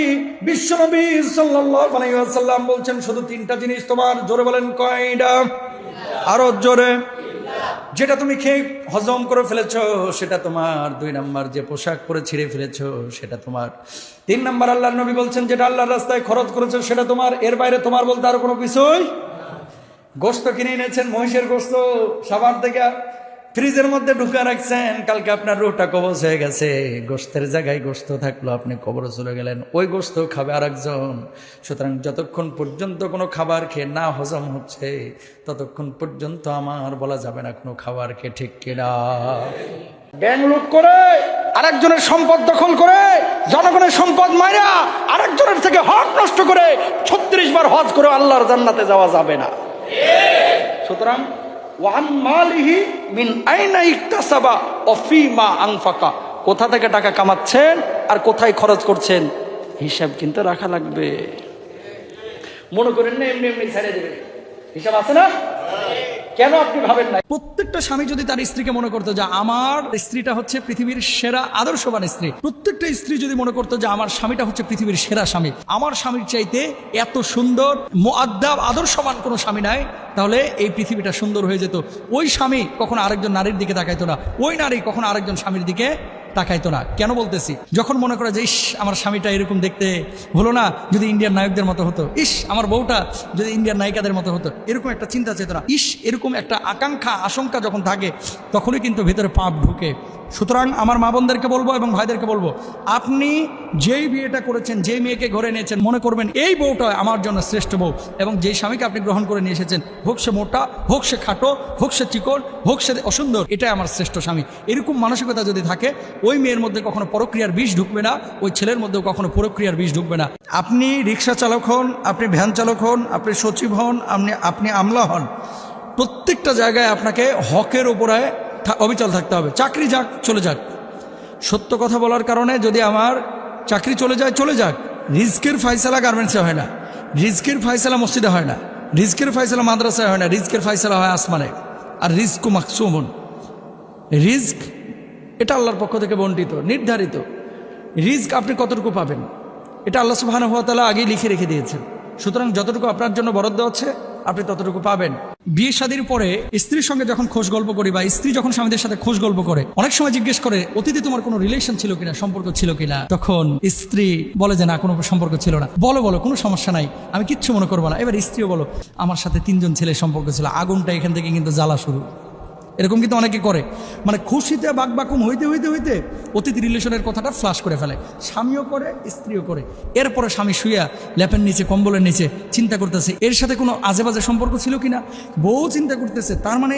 বিশ্ব নবী সাল্লাল্লাহু আলাইহি ওয়াসাল্লাম বলছেন শুধু 3টা জিনিস তোমার। জোরে বলেন, কয়টা? আরো জোরে। যেটা তুমি খেয়ে হজম করে ফেলেছো সেটা তোমার। 2 নাম্বার, যে পোশাক পরে ছিঁড়ে ফেলেছো সেটা তোমার। 3 নাম্বার, আল্লাহর নবী বলছেন যেটা আল্লাহর রাস্তায় খরচ করেছো সেটা তোমার। এর বাইরে তোমার বলতে আর কোনো কিছুই। গোস্ত কিনে এনেছেন, মহিষের গোস্ত, সাভার থেকে ফ্রিজের মধ্যে ঢুকা রাখছেন, কালকে আপনার রুহটা কবজ হয়ে গেছে, গোস্তের জায়গায় গোস্ত থাকলো, আপনি কবরে চলে গেলেন, ওই গোস্ত খাবে আরেকজন। সুতরাং যতক্ষণ পর্যন্ত কোনো খাবার খেয়ে না হজম হচ্ছে, ততক্ষণ পর্যন্ত আমার বলা যাবে না কোনো খাবার খেয়ে, ঠিক কিনা? ব্যাংক লুট করে, আরেকজনের সম্পদ দখল করে, জনগণের সম্পদ মাইরা আরেকজনের থেকে হক নষ্ট করে 36 বার হজ করে আল্লাহর জান্নাতে যাওয়া যাবে না। সুতরাং ওয়ান মালিহি মিন আইনা ইকতাসাবা ওয়া ফিমা আনফাকা, কোথা থেকে টাকা কামাচ্ছেন আর কোথায় খরচ করছেন, হিসাব কিন্তু রাখা লাগবে। মনে করেন না এমনি এমনি ছেড়ে দেবেন, হিসাব আছে না? কেন আপনি ভাবেন না? প্রত্যেকটা স্বামী যদি তার স্ত্রীকে মনে করতো যে আমার স্ত্রীটা হচ্ছে পৃথিবীর সেরা আদর্শবান স্ত্রী, প্রত্যেকটা স্ত্রী যদি মনে করতো যে আমার স্বামীটা হচ্ছে পৃথিবীর সেরা স্বামী, আমার স্বামীর চাইতে এত সুন্দর মুআদ্দাব আদর্শবান কোনো স্বামী নাই, তাহলে এই পৃথিবীটা সুন্দর হয়ে যেত। ওই স্বামী কখনো আরেকজন নারীর দিকে তাকাইতো না, ওই নারী কখনো আরেকজন স্বামীর দিকে তাকাইতো না। কেন বলতেছি? যখন মনে করে যে ইস আমার স্বামীটা এরকম দেখতে হলো না, যদি ইন্ডিয়ান নায়কদের মতো হতো, ইস আমার বউটা যদি ইন্ডিয়ান নায়িকাদের মতো হতো, এরকম একটা চিন্তা চেতনা, ইস এরকম একটা আকাঙ্ক্ষা আশঙ্কা যখন থাকে, তখনই কিন্তু ভেতরে পাপ ঢুকে। সুতরাং আমার মা বোনদেরকে বলবো এবং ভাইদেরকে বলবো, আপনি যেই বিয়েটা করেছেন, যেই মেয়েকে ঘরে নিয়েছেন, মনে করবেন এই বউটা আমার জন্য শ্রেষ্ঠ বউ, এবং যেই স্বামীকে আপনি গ্রহণ করে নিয়ে এসেছেন, হোক সে মোটা, হোক সে খাটো, হোক সে চিকন, হোক সে অসুন্দর, এটাই আমার শ্রেষ্ঠ স্বামী। এরকম মানসিকতা যদি থাকে, ওই মেয়ের মধ্যে কখনো পরক্রিয়ার বিষ ঢুকবে না, ওই ছেলের মধ্যেও কখনো পরক্রিয়ার বিষ ঢুকবে না। আপনি রিক্সা চালক হন, আপনি ভ্যান চালক হন, আপনি সচিব হন, আপনি আমলা হন, প্রত্যেকটা জায়গায় আপনাকে হকের উপরে অবিচল থাকতে হবে। চাকরি যাক, চলে যাক, সত্য কথা বলার কারণে যদি আমার চাকরি চলে যায়, চলে যাক। রিজকের ফয়সালা গার্মেন্টসে হয় না, রিজকের ফয়সালা মসজিদে হয় না, রিজকের ফয়সালা মাদ্রাসায় হয় না, রিজকের ফয়সালা হয় আসমানে। আর রিজকু মাকসুমুন, রিজক এটা আল্লাহর পক্ষ থেকে বন্টিত, নির্ধারিত। রিজক আপনি কতটুকু পাবেন এটা আল্লাহ সুবহানাহু ওয়া তাআলা আগেই লিখে রেখে দিয়েছেন। সুতরাং যতটুকু আপনার জন্য বরাদ্দ আছে আপনি ততটুকু পাবেন। বিয়ে শাদীর পরে স্ত্রীর সঙ্গে যখন খোঁজ গল্প করি বা স্ত্রী যখন স্বামীদের সাথে খোঁজ গল্প করে, অনেক সময় জিজ্ঞেস করে অতীতে তোমার কোনো রিলেশন ছিল কিনা, সম্পর্ক ছিল কিনা। তখন স্ত্রী বলে যে না, কোনো সম্পর্ক ছিল না। বলো বলো, কোনো সমস্যা নাই, আমি কিচ্ছু মনে করবো না। এবার স্ত্রীও বলো আমার সাথে 3 জন ছেলের সম্পর্ক ছিল। আগুনটা এখান থেকে কিন্তু জ্বালা শুরু। এরকম কিন্তু অনেকে করে, মানে খুশিতে বাকবাকুম হইতে হইতে হইতে অতীত রিলেশনের কথাটা ফ্লাশ করে ফেলে। স্বামীও করে, স্ত্রীও করে। এরপরে স্বামী শুইয়া ল্যাপের নিচে, কম্বলের নিচে চিন্তা করতেছে এর সাথে কোনো আজে বাজে সম্পর্ক ছিল কিনা। বউ চিন্তা করতেছে, তার মানে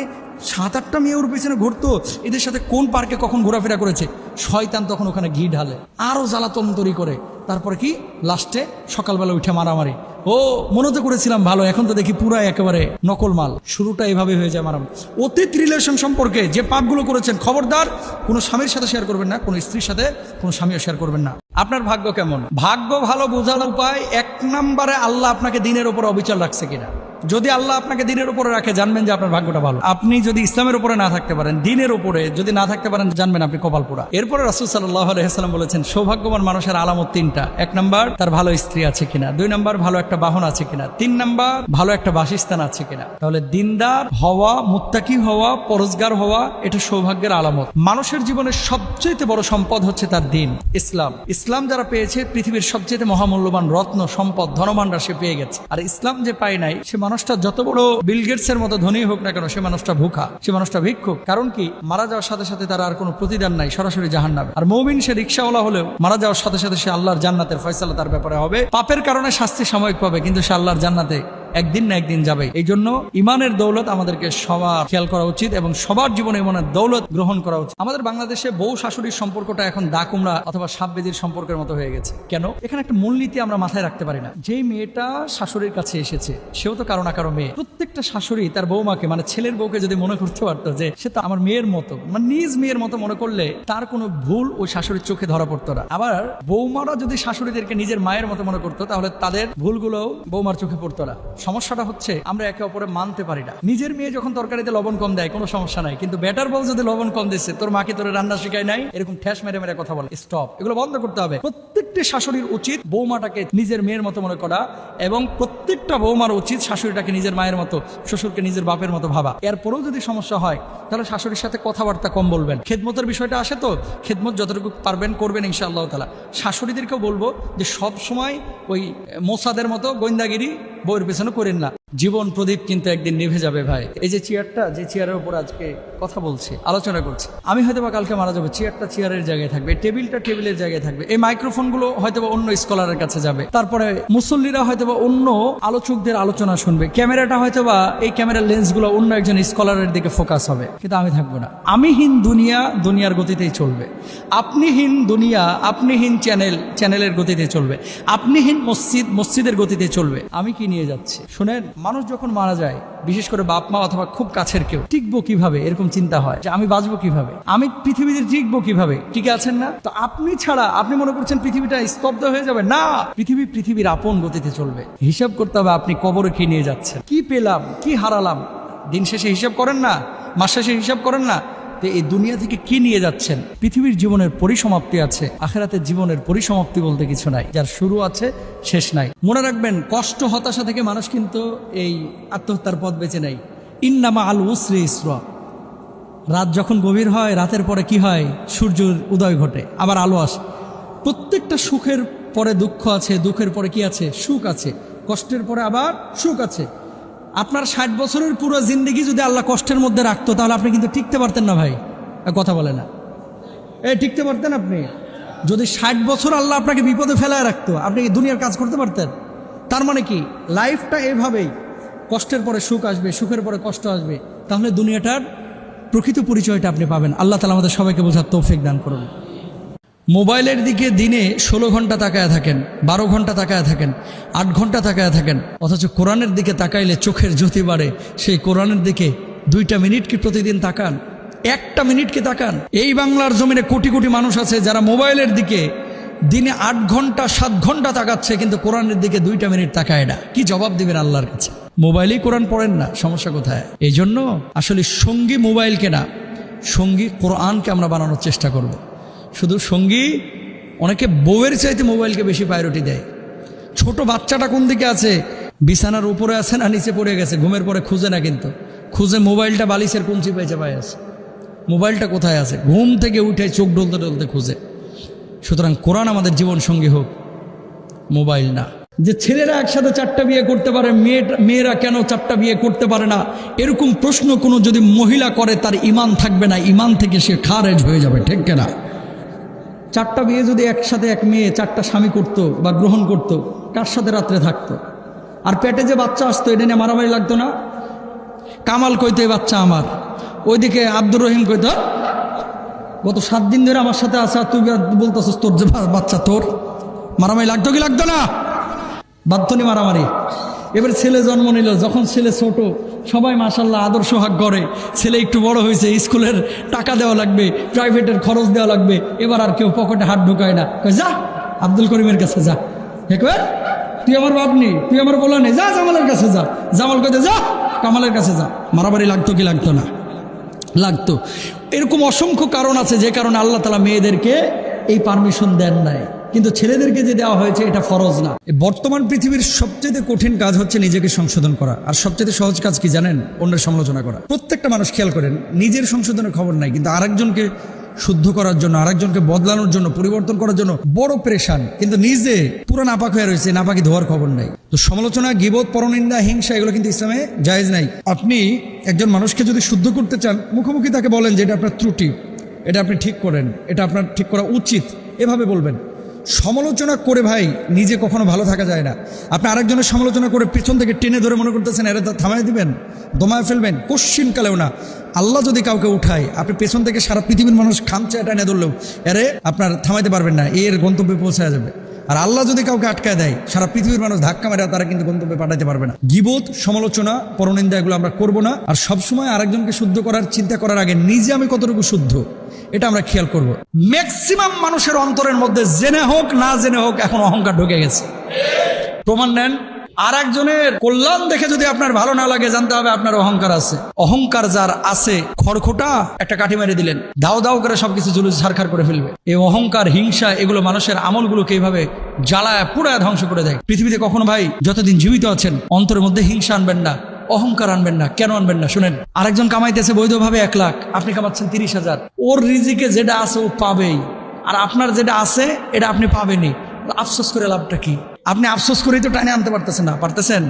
7-8টা মেয়ে ওর পেছনে ঘুরতো, এদের সাথে কোন পার্কে কখন ঘোরাফেরা করেছে। শয়তান তখন ওখানে ঘি ঢালে, আরও জ্বালাতন তৈরি করে। তারপরে কি লাস্টে সকালবেলা উঠে মারামারি। ও মনে তো করেছিলাম ভালো, এখন তো দেখি পুরা একেবারে নকল মাল। শুরুটা এভাবে হয়ে যায় মারামারি। অতীত রিলেশন সম্পর্কে যে পাপগুলো করেছেন, খবরদার কোনো স্বামীর সাথে শেয়ার করবেন না, কোনো স্ত্রীর সাথে কোনো স্বামীও শেয়ার করবেন না। আপনার ভাগ্য কেমন? ভাগ্য ভালো বোঝার উপায় 1 নম্বরে আল্লাহ আপনাকে দিনের উপর অবিচল রাখছে কিনা। যদি আল্লাহ আপনাকে দিনের উপরে রাখে, জানবেন যে আপনার ভাগ্যটা ভালো। আপনি যদি ইসলামের উপরে না থাকতে পারেন, দিনের উপরে যদি না থাকতে পারেন, জানবেন আপনি কপাল পোড়া। এরপরে রাসূল সাল্লাল্লাহু আলাইহি ওয়াসাল্লাম বলেছেন সৌভাগ্যবান মানুষের আলামত 3টা। 1 নম্বর তার ভালো স্ত্রী আছে কিনা, 2 নম্বর ভালো একটা বাহন আছে কিনা, 3 নম্বর ভালো একটা বাসস্থান আছে কিনা। তাহলে দিনদার হওয়া, মুত্তাকি হওয়া, পরহেজগার হওয়া, এটা সৌভাগ্যের আলামত। মানুষের জীবনের সবচেয়ে বড় সম্পদ হচ্ছে তার দিন, ইসলাম। ইসলাম যারা পেয়েছে পৃথিবীর সবচেয়ে মহামূল্যবান রত্ন, সম্পদ, ধনভাণ্ডার সে পেয়ে গেছে। আর ইসলাম যে পায় নাই, সে মানুষটা যত বড় বিল গেটসের মতো ধনী হোক না কেন, সে মানুষটা ভুখা, সে মানুষটা ভিক্ষুক। কারণ কি, মারা যাওয়ার সাথে সাথে তার আর কোনো প্রতিদান নাই, সরাসরি জাহান্নামে। আর মুমিন সে রিকশাওয়ালা হলেও মারা যাওয়ার সাথে সাথে সে আল্লাহর জান্নাতের ফয়সালা তার ব্যাপারে হবে। পাপের কারণে শাস্তি সাময়িক পাবে, কিন্তু সে আল্লাহর জান্নাতে একদিন না একদিন যাবে। এই জন্য ইমানের দৌলত আমাদেরকে সবার খেয়াল করা উচিত এবং সবার জীবনে ইমানের দৌলত গ্রহণ করা উচিত। আমাদের বাংলাদেশে বউ শাশুড়ির সম্পর্কটা এখন দা কুমড়া অথবা সাপ বেজির সম্পর্কের মতো হয়ে গেছে। কেন? এখানে একটা মূলনীতি আমরা মাথায় রাখতে পারি না। যেই মেয়েটা শাশুড়ির কাছে এসেছে, সেও তো কারো না কারো মেয়ে। প্রত্যেকটা শাশুড়ি তার বৌমাকে, মানে ছেলের বউকে যদি মনে করতে পারতো যে সে তো আমার মেয়ের মতো, মানে নিজ মেয়ের মতো মনে করলে তার কোনো ভুল ওই শাশুড়ির চোখে ধরা পড়তো না। আবার বৌমারা যদি শাশুড়িদেরকে নিজের মায়ের মতো মনে করতো, তাহলে তাদের ভুলগুলো বৌমার চোখে পড়তো না। সমস্যাটা হচ্ছে আমরা একে অপরে মানতে পারি না। নিজের মেয়ে যখন তরকারিতে লবণ কম দেয় কোনো সমস্যা নাই, কিন্তু বেটার বউ যদি লবণ কম দিচ্ছে, তোর মাকে তোর রান্না শিখায় নাই, এরকম ঠ্যাস মেরে মেরে কথা বলে। স্টপ, এগুলো বন্ধ করতে হবে। প্রত্যেকটি শাশুড়ির উচিত বৌমাটাকে নিজের মেয়ের মতো মনে করা, এবং প্রত্যেকটা বৌমার উচিত শাশুড়িটাকে নিজের মায়ের মতো, শ্বশুরকে নিজের বাপের মতো ভাবা। এরপরেও যদি সমস্যা হয়, তাহলে শাশুড়ির সাথে কথাবার্তা কম বলবেন। খেদমতের বিষয়টা আসে তো, খেদমত যতটুকু পারবেন করবেন ইনশাআল্লাহ তাআলা। শাশুড়িদেরকেও বলবো যে সব সময় ওই মোসাদের মতো গোয়েন্দাগিরি বউয়ের পেছনে করেন না। জীবন প্রদীপ কিন্তু একদিন নিভে যাবে ভাই। এই যে চেয়ারটা, যে চেয়ারের উপর আজকে কথা বলছি, আলোচনা করছি, আমি হয়তো বা কালকে মারা যাবো, চেয়ারটা চেয়ারের জায়গায় থাকবে, টেবিলটা টেবিলের জায়গায় থাকবে, এই মাইক্রোফোনগুলো হয়তো বা অন্য স্কলারের কাছে যাবে, তারপরে মুসল্লিরা হয়তো বা অন্য আলোচকদের আলোচনা শুনবে, ক্যামেরাটা হয়তো বা এই ক্যামেরার লেন্সগুলো অন্য একজন স্কলারের দিকে ফোকাস হবে, কিন্তু আমি থাকবো না। আমিহীন দুনিয়া দুনিয়ার গতিতেই চলবে, আপনিহীন দুনিয়া আপনিহীন চ্যানেল চ্যানেলের গতিতে চলবে, আপনিহীন মসজিদ মসজিদের গতিতে চলবে। আমি কি নিয়ে যাচ্ছি শুনেন, মানুষ যখন মারা যায়, বিশেষ করে বাপ মা অথবা খুব কাছের কেউ, টিকবো কিভাবে এরকম চিন্তা হয় যে আমি বাঁচবো কিভাবে, আমি পৃথিবীতে টিকবো কিভাবে। টিকে আছেন না তো? আপনি ছাড়া আপনি মনে করছেন পৃথিবীটা স্তব্ধ হয়ে যাবে? না, পৃথিবীর আপন গতিতে চলবে। হিসাব করতে হবে আপনি কবরে কি নিয়ে যাচ্ছেন, কি পেলাম, কি হারালাম। দিন শেষে হিসাব করেন না, মাস শেষে হিসাব করেন না, এই দুনিয়া থেকে কি নিয়ে যাচ্ছেন। পৃথিবীর জীবনের পরিসমাপ্তি আছে, আখিরাতের জীবনের পরিসমাপ্তি বলতে কিছু নাই, যার শুরু আছে শেষ নাই। মনে রাখবেন, কষ্ট হতাশা থেকে মানুষ কিন্তু এই আত্মহত্যার পথ বেছে নেয়। ইন্নামা আল উসরি ইসরা, রাত যখন গভীর হয়, রাতের পরে কি হয়, সূর্যের উদয় ঘটে, আবার আলো আসে। প্রত্যেকটা সুখের পরে দুঃখ আছে, দুঃখের পরে কি আছে, সুখ আছে, কষ্টের পরে আবার সুখ আছে। আপনার 60 বছরের পুরো জিন্দেগি যদি আল্লাহ কষ্টের মধ্যে রাখতো, তাহলে আপনি কিন্তু টিকতে পারতেন না ভাই। কথা বলে না, টিকতে পারতেন আপনি? যদি 60 বছর আল্লাহ আপনাকে বিপদে ফেলায় রাখতো, আপনি কি দুনিয়ার কাজ করতে পারতেন? তার মানে কি, লাইফটা এভাবেই, কষ্টের পরে সুখ আসবে, সুখের পরে কষ্ট আসবে, তাহলে দুনিয়াটার প্রকৃত পরিচয়টা আপনি পাবেন। আল্লাহ তাআলা আমাদের সবাইকে বোঝার তৌফিক দান করুন। মোবাইলের দিকে দিনে 16 ঘন্টা তাকায় থাকেন, 12 ঘন্টা তাকায় থাকেন, 8 ঘন্টা তাকায় থাকেন, অথচ কোরআনের দিকে তাকাইলে চোখের জ্যোতি বাড়ে। সেই কোরআনের দিকে 2টা মিনিট কি প্রতিদিন তাকান? 1টা মিনিট কি তাকান? এই বাংলার জমিনে কোটি কোটি মানুষ আছে যারা মোবাইলের দিকে দিনে 8 ঘন্টা 7 ঘন্টা তাকাচ্ছে, কিন্তু কোরআনের দিকে 2টা মিনিট তাকায় না। কি জবাব দিবেন আল্লাহর কাছে? মোবাইলেই কোরআন পড়েন না, সমস্যা কোথায়? এই জন্য আসলে সঙ্গী মোবাইলকে না, সঙ্গী কোরআনকে আমরা বানানোর চেষ্টা করব। শুধু সঙ্গী, অনেকে বউয়ের চাইতে মোবাইলকে বেশি প্রায়োরিটি দেয়। ছোট বাচ্চাটা কোন দিকে আছে, বিছানার উপরে আছে না নিচে পড়ে গেছে, ঘুমের পরে খুঁজে না, কিন্তু খুঁজে মোবাইলটা বালিশের কুঞ্চি পেয়েছে পায়ে আছে, মোবাইলটা কোথায় আছে, ঘুম থেকে উঠে চোখ ডলতে ডলতে খুঁজে। সুতরাং কোরআন আমাদের জীবন সঙ্গী হোক, মোবাইল না। যে ছেলেরা একসাথে 4টা বিয়ে করতে পারে, মেয়েরা কেন 4টা বিয়ে করতে পারে না, এরকম প্রশ্ন কোনো যদি মহিলা করে তার ইমান থাকবে না, ইমান থেকে সে খারেজ হয়ে যাবে, ঠিক কিনা? 4টা বিয়ে যদি একসাথে এক মেয়ে 4টা স্বামী করতো বা গ্রহণ করতো, কার সাথে রাত্রে থাকতো? আর পেটে যে বাচ্চা আসতো এটা নিয়ে মারামারি লাগতো না? কামাল কইতো এই বাচ্চা আমার, ওইদিকে আব্দুর রহিম কইতো গত 7 দিন ধরে আমার সাথে আছে, আর তুই বলতেছিস তোর যে বাচ্চা তোর। মারামারি লাগতো কি লাগতো না? বাধ্যনি মারামারি। এবার ছেলে জন্ম নিল, যখন ছেলে ছোট সবাই মাশাল্লাহ আদর সোহাগ করে, ছেলে একটু বড় হয়েছে, স্কুলের টাকা দেওয়া লাগবে, প্রাইভেটের খরচ দেওয়া লাগবে, এবার আর কেউ পকেটে হাত ঢুকায় না, কয় যা আব্দুল করিমের কাছে যা, একবার তুই আমার বাপ নি, তুই আমার বলা নেই, যা জামালের কাছে যা, জামাল কইতে যা কামালের কাছে যা। মারামারি লাগতো কি লাগতো না? লাগতো। এরকম অসংখ্য কারণ আছে যে কারণে আল্লাহ তাআলা মেয়েদেরকে এই পারমিশন দেন নাই, কিন্তু ছেলেদেরকে যে দেওয়া হয়েছে এটা ফরজ না। বর্তমান পৃথিবীর সবচেয়ে কঠিন কাজ হচ্ছে নিজেকে সংশোধন করা, আর সবচেয়ে সহজ কাজ কি জানেন? অন্যের সমালোচনা করা। প্রত্যেকটা মানুষ খেয়াল করেন, নিজের সংশোধনের খবর নাই, কিন্তু আরেকজনকে শুদ্ধ করার জন্য, আরেকজনকে বদলানোর জন্য, পরিবর্তন করার জন্য বড় প্রেশান, কিন্তু নিজে পুরো নাপাক হয়ে রয়েছে, নাপাকি ধোয়ার খবর নাই। তো সমালোচনা, গীবত, পরনিন্দা, হিংসা এগুলো কিন্তু ইসলামে জায়েজ নাই। আপনি একজন মানুষকে যদি শুদ্ধ করতে চান, মুখোমুখি তাকে বলেন যে এটা আপনার ত্রুটি, এটা আপনি ঠিক করেন, এটা আপনার ঠিক করা উচিত, এভাবে বলবেন। সমালোচনা করে ভাই নিজে কখনো ভালো থাকা যায় না। আপনি আরেকজনের সমালোচনা করে পেছন থেকে টেনে ধরে মনে করতেছেন এরা থামায় দিবেন, দমায় ফেলবেন, কোশ্চিনকালেও না। আল্লাহ যদি কাউকে উঠায়, আপনি পেছন থেকে সারা পৃথিবীর মানুষ খামচা টেনে ধরলেও এরে আপনার থামাইতে পারবেন না, এর গন্তব্যে পৌঁছায় যাবে। আর আল্লাহ যদি কাউকে আটকায় দেয়, সারা পৃথিবীর মানুষ ধাক্কা মেরে তারা কিন্তু গন্তব্যে পাঠাইতে পারবে না। গীবত, সমালোচনা, পরনিন্দা এগুলো আমরা করব না। আর সবসময় আরেকজনকে শুদ্ধ করার চিন্তা করার আগে নিজে আমি কতটুকু শুদ্ধ এটা আমরা খেয়াল করব। ম্যাক্সিমাম মানুষের অন্তরের মধ্যে জেনে হোক না জেনে হোক এখন অহংকার ঢুকে গেছে। প্রমাণ নেন। আর একজনের কল্যাণ দেখে যদি আপনার ভালো না লাগে, জানতে হবে আপনার অহংকার আছে। অহংকার যার আছে, খড়খোটা একটা কাঠি মেরে দিলেন, দাও দাও করে সবকিছু জুলুস ছারখার করে ফেলবে। এই অহংকার, হিংসা এগুলো মানুষের আমলগুলোকে এইভাবে জ্বালায় পুড়ায় ধ্বংস করে দেয়। পৃথিবীতে কখনো ভাই যতদিন জীবিত আছেন অন্তরের মধ্যে হিংসা আনবেন না, অহংকার আনবেন না। কেন আনবেন না শুনেন। আরেকজন কামাইতেছে বৈধভাবে 1 লাখ, আপনি কামাচ্ছেন 30,000। ওর রিজিকে যেটা আছে ও পাবেই, আর আপনার যেটা আছে এটা আপনি পাবেনই। আফসোস করে লাভটা কি? আপনি আফসোস করেই তো টানে আনতে পারতেছেন না। পারতেছেন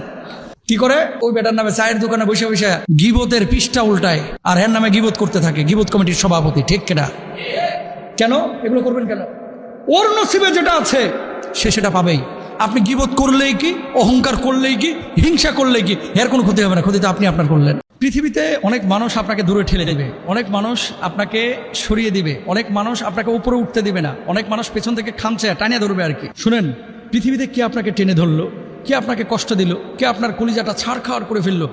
কি করে? ওই বেটার নামে চায়ের দোকানে বসে বসে গীবতের পৃষ্ঠা উল্টায়, আর এর নামে গীবত করতে থাকে, গীবত কমিটির সভাপতি। ঠিক কিনা? কেন এগুলো করবেন কেন? ওর নসিবে যেটা আছে সে সেটা পাবেই। আপনি গীবত করলেই কি, অহংকার করলেই কি, হিংসা করলেই কি, এর কোনো ক্ষতি হবে না। ক্ষতি তো আপনি আপনার করলেন। পৃথিবীতে অনেক মানুষ আপনাকে দূরে ঠেলে দেবে, অনেক মানুষ আপনাকে সরিয়ে দিবে, অনেক মানুষ আপনাকে উপরে উঠতে দিবে না, অনেক মানুষ পেছন থেকে খামচে টানিয়ে ধরবে আর কি। শুনেন, পৃথিবীতে কে আপনাকে টেনে ধরলো, কে আপনাকে কষ্ট দিল, কে আপনার কলিজাটা ছাড়খাড় করে ফেললো,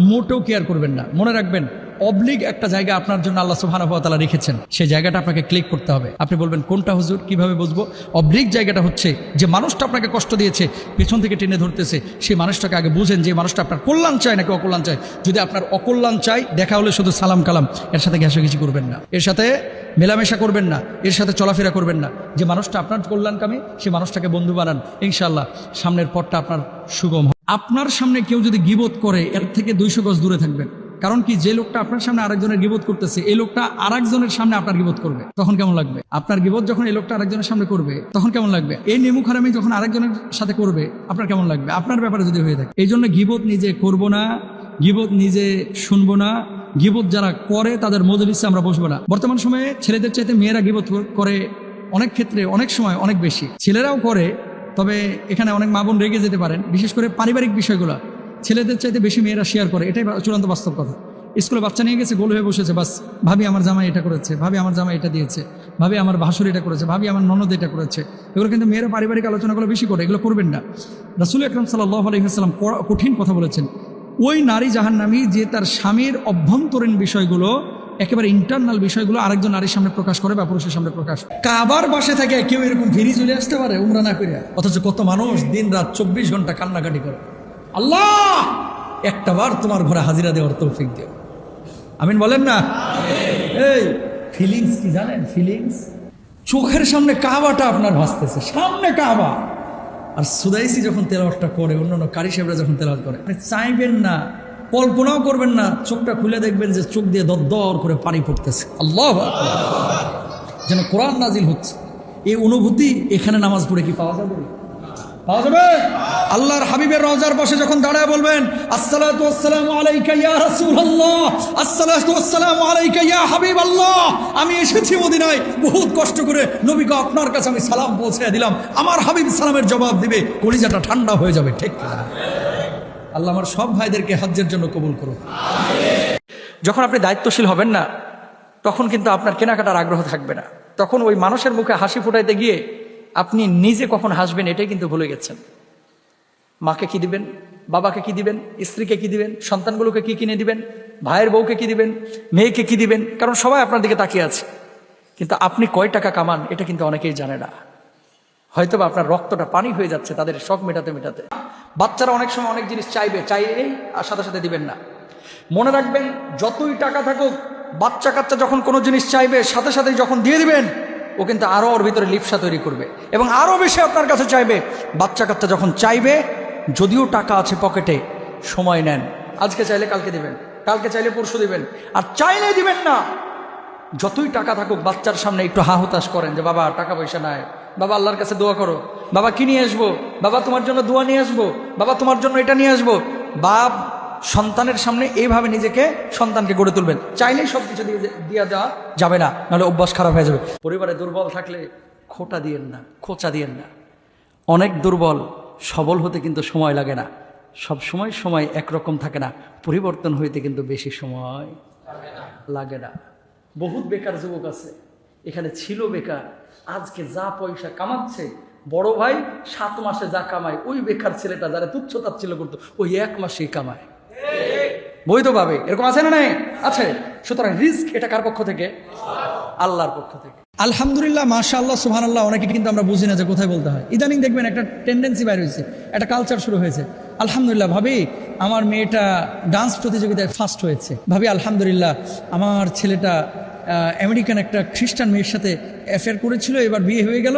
মোটেও কেয়ার করবেন না। মনে রাখবেন, অবলিগ একটা জায়গা আপনার জন্য আল্লাহ সুবহানাহু ওয়া তাআলা রেখেছেন, সেই জায়গাটা আপনাকে ক্লিক করতে হবে। আপনি বলবেন কোনটা হুজুর, কিভাবে বুঝবো? অবলিগ জায়গাটা হচ্ছে যে মানুষটা আপনাকে কষ্ট দিয়েছে, পেছন থেকে টেনে ধরতেছে, সেই মানুষটাকে আগে বুঝেন যে মানুষটা আপনার কল্যাণ চায় নাকি অকল্যাণ চায়। যদি আপনার অকল্যাণ চাই, দেখা হলে শুধু সালাম কালাম, এর সাথে ঘেঁষাঘেঁষি করবেন না, এর সাথে মেলামেশা করবেন না, এর সাথে চলাফেরা করবেন না। যে মানুষটা আপনার কল্যাণকামী, সে মানুষটাকে বন্ধু বানান, ইনশাআল্লাহ সামনের পথটা আপনার সুগম হবে। আপনার সামনে কেউ যদি গীবত করে, এর থেকে 200 গজ দূরে থাকবেন। কারণ কি, যে লোকটা আপনার সামনে আরেকজনের গীবত করতেছে, এই লোকটা আরেকজনের সামনে আপনার গীবত করবে, তখন কেমন লাগবে? আপনার গীবত যখন এই লোকটা আরেকজনের সামনে করবে, তখন কেমন লাগবে? এই নেমু খারামি যখন আরেকজনের সাথে করবে, আপনার কেমন লাগবে? আপনার ব্যাপারে যদি হয়ে থাকে। এই জন্য গীবত নিজে করব না, গীবত নিজে শুনবো না। গীবত যারা করে তাদের মজলিসে আমরা বসবো না। বর্তমান সময়ে ছেলেদের চাইতে মেয়েরা গীবত করে, অনেক ক্ষেত্রে, অনেক সময় অনেক বেশি। ছেলেরাও করে, তবে এখানে অনেক মা বোন রেগে যেতে পারেন। বিশেষ করে পারিবারিক বিষয়গুলো ছেলেদের চাইতে বেশি মেয়েরা শেয়ার করে, এটাই চূড়ান্ত বাস্তব কথা। স্কুলে বাচ্চা নিয়ে গেছে, গোল হয়ে বসেছে, বাস ভাবি আমার জামাই এটা করেছে, ভাবি আমার জামাই এটা দিয়েছে, ভাবি আমার ভাসুর এটা করেছে, ভাবি আমার ননদ এটা করেছে। এগুলো কিন্তু মেয়েরা পারিবারিক আলোচনাগুলো বেশি করে, এগুলো করবেন না। রাসূল আকরাম সাল্লাল্লাহু আলাইহি ওয়াসাল্লাম কঠিন কথা বলেছেন, ওই নারী জাহান্নামী যে তার স্বামীর অভ্যন্তরীণ বিষয়গুলো, একেবারে ইন্টারনাল বিষয়গুলো আরেকজন নারীর সামনে প্রকাশ করে বা পুরুষের সামনে প্রকাশ। কাবার বাসে থাকে কেউ এরকম ফিরি চলে আসতে পারে উমরা না করে? অথচ কত মানুষ দিন রাত 24 ঘন্টা কান্নাকাটি করে, আল্লাহ একটাবার তোমার ঘরে হাজিরা দেওয়ার তৌফিক দিও। আমিন বলেন না? এই ফিলিংস কি জানেন? ফিলিংস, চোখের সামনে কাবাটা আপনার ভাসতেছে, সামনে কাবা, আর সুদাইসি যখন তেলাওয়াতটা করে, অন্যান্য কারি সাহেবরা যখন তেলাওয়াত করে, আপনি চাইবেন না, কল্পনাও করবেন না, চোখটা খুলে দেখবেন যে চোখ দিয়ে দর করে পানি পড়তেছে। আল্লাহু আকবার, যেন কোরআন নাজিল হচ্ছে। এই অনুভূতি এখানে নামাজ পড়ে কি পাওয়া যাবে? পাওয়া যাবে? আল্লাহর হাবিবের রওজার পাশে যখন দাঁড়ায় বলবেন আসসালাতু ওয়াসসালামু আলাইকা ইয়া রাসূলুল্লাহ, আসসালাতু ওয়াসসালামু আলাইকা ইয়া হাবিবাল্লাহ, আমি এসেছি মদিনায় বহুত কষ্ট করে, নবী গো আপনার কাছে আমি সালাম পৌঁছে দিলাম, আমার হাবিব সালামের জবাব দিবে, কলিজাটা ঠান্ডা হয়ে যাবে। ঠিক না? আল্লাহ আমার সব ভাইদেরকে হজ্জের জন্য কবুল করুন। যখন আপনি দায়িত্বশীল হবেন না, তখন কিন্তু আপনার কেনাকাটার আগ্রহ থাকবে না। তখন ওই মানুষের মুখে হাসি ফুটাইতে গিয়ে আপনি নিজে কখন হাসবেন এটাই কিন্তু ভুলে গেছেন। মাকে কি দিবেন, বাবাকে কি দিবেন, স্ত্রীকে কি দিবেন, সন্তানগুলোকে কি কিনে দিবেন, ভাইয়ের বউকে কি দিবেন, মেয়েকে কি দিবেন, কারণ সবাই আপনার দিকে তাকিয়ে আছে। কিন্তু আপনি কয় টাকা কামান এটা কিন্তু অনেকেই জানে না। হয়তোবা আপনার রক্তটা পানি হয়ে যাচ্ছে তাদের শখ মেটাতে মেটাতে। বাচ্চারা অনেক সময় অনেক জিনিস চাইলেই আর সাথে সাথে দিবেন না। মনে রাখবেন, যতই টাকা থাকুক, বাচ্চা কাচ্চা যখন কোনো জিনিস চাইবে সাথে সাথেই যখন দিয়ে দিবেন, ও কিন্তু আরো ওর ভিতরে লিপ্সা তৈরি করবে এবং আরো বেশি আপনার কাছে চাইবে। বাচ্চা কাচ্চা যখন চাইবে, যদিও টাকা আছে পকেটে, সময় নেন। আজকে চাইলে কালকে দিবেন, কালকে চাইলে পরশু দিবেন, আর চাইলে দিবেন না। যতই টাকা থাকুক, বাচ্চার সামনে একটু হা হুতাশ করেন যে বাবা টাকা পয়সা নাই, বাবা আল্লাহর কাছে দোয়া করো, বাবা কি নিয়ে আসবো, বাবা তোমার জন্য দোয়া নিয়ে আসবো, বাবা তোমার জন্য এটা নিয়ে আসবো। বাপ সন্তানের সামনে এইভাবে নিজেকে, সন্তানকে গড়ে তুলবেন। চাইলেই সব কিছু দিয়ে দেওয়া যাবে না, নাহলে অভ্যাস খারাপ হয়ে যাবে। পরিবারে দুর্বল থাকলে খোঁচা দিয়েন না। অনেক দুর্বল, সবল হতে কিন্তু সময় লাগে না। সব সময় একরকম থাকে না, পরিবর্তন হইতে কিন্তু বেশি সময় লাগে না। বহুত বেকার যুবক আছে, এখানে ছিল বেকার, আজকে যা পয়সা কামাচ্ছে, বড় ভাই 7 মাসে যা কামায়, ওই বেকার ছেলেটা যারা তুচ্ছ তাচ্ছিল্য করতো, ওই 1 মাসেই কামায়। বৈধভাবে এরকম আছে না? নাই আছে। সুতরাং রিস্ক এটা কার পক্ষ থেকে? আল্লাহর পক্ষ থেকে। আলহামদুলিল্লাহ, মাশাআল্লাহ, সুবহানাল্লাহ। অনেকে কিন্তু আমরা বুঝি না যে কোথায় বলতে হয়। ইদানিং দেখবেন একটা টেন্ডেন্সি বাইরে হয়েছে, একটা কালচার শুরু হয়েছে। আলহামদুলিল্লাহ ভাবি, আমার মেয়েটা ডান্স প্রতিযোগিতায় ফার্স্ট হয়েছে। ভাবি আলহামদুলিল্লাহ, আমার ছেলেটা আমেরিকান একটা খ্রিস্টান মেয়ের সাথে অ্যাফেয়ার করেছিল, এবার বিয়ে হয়ে গেল,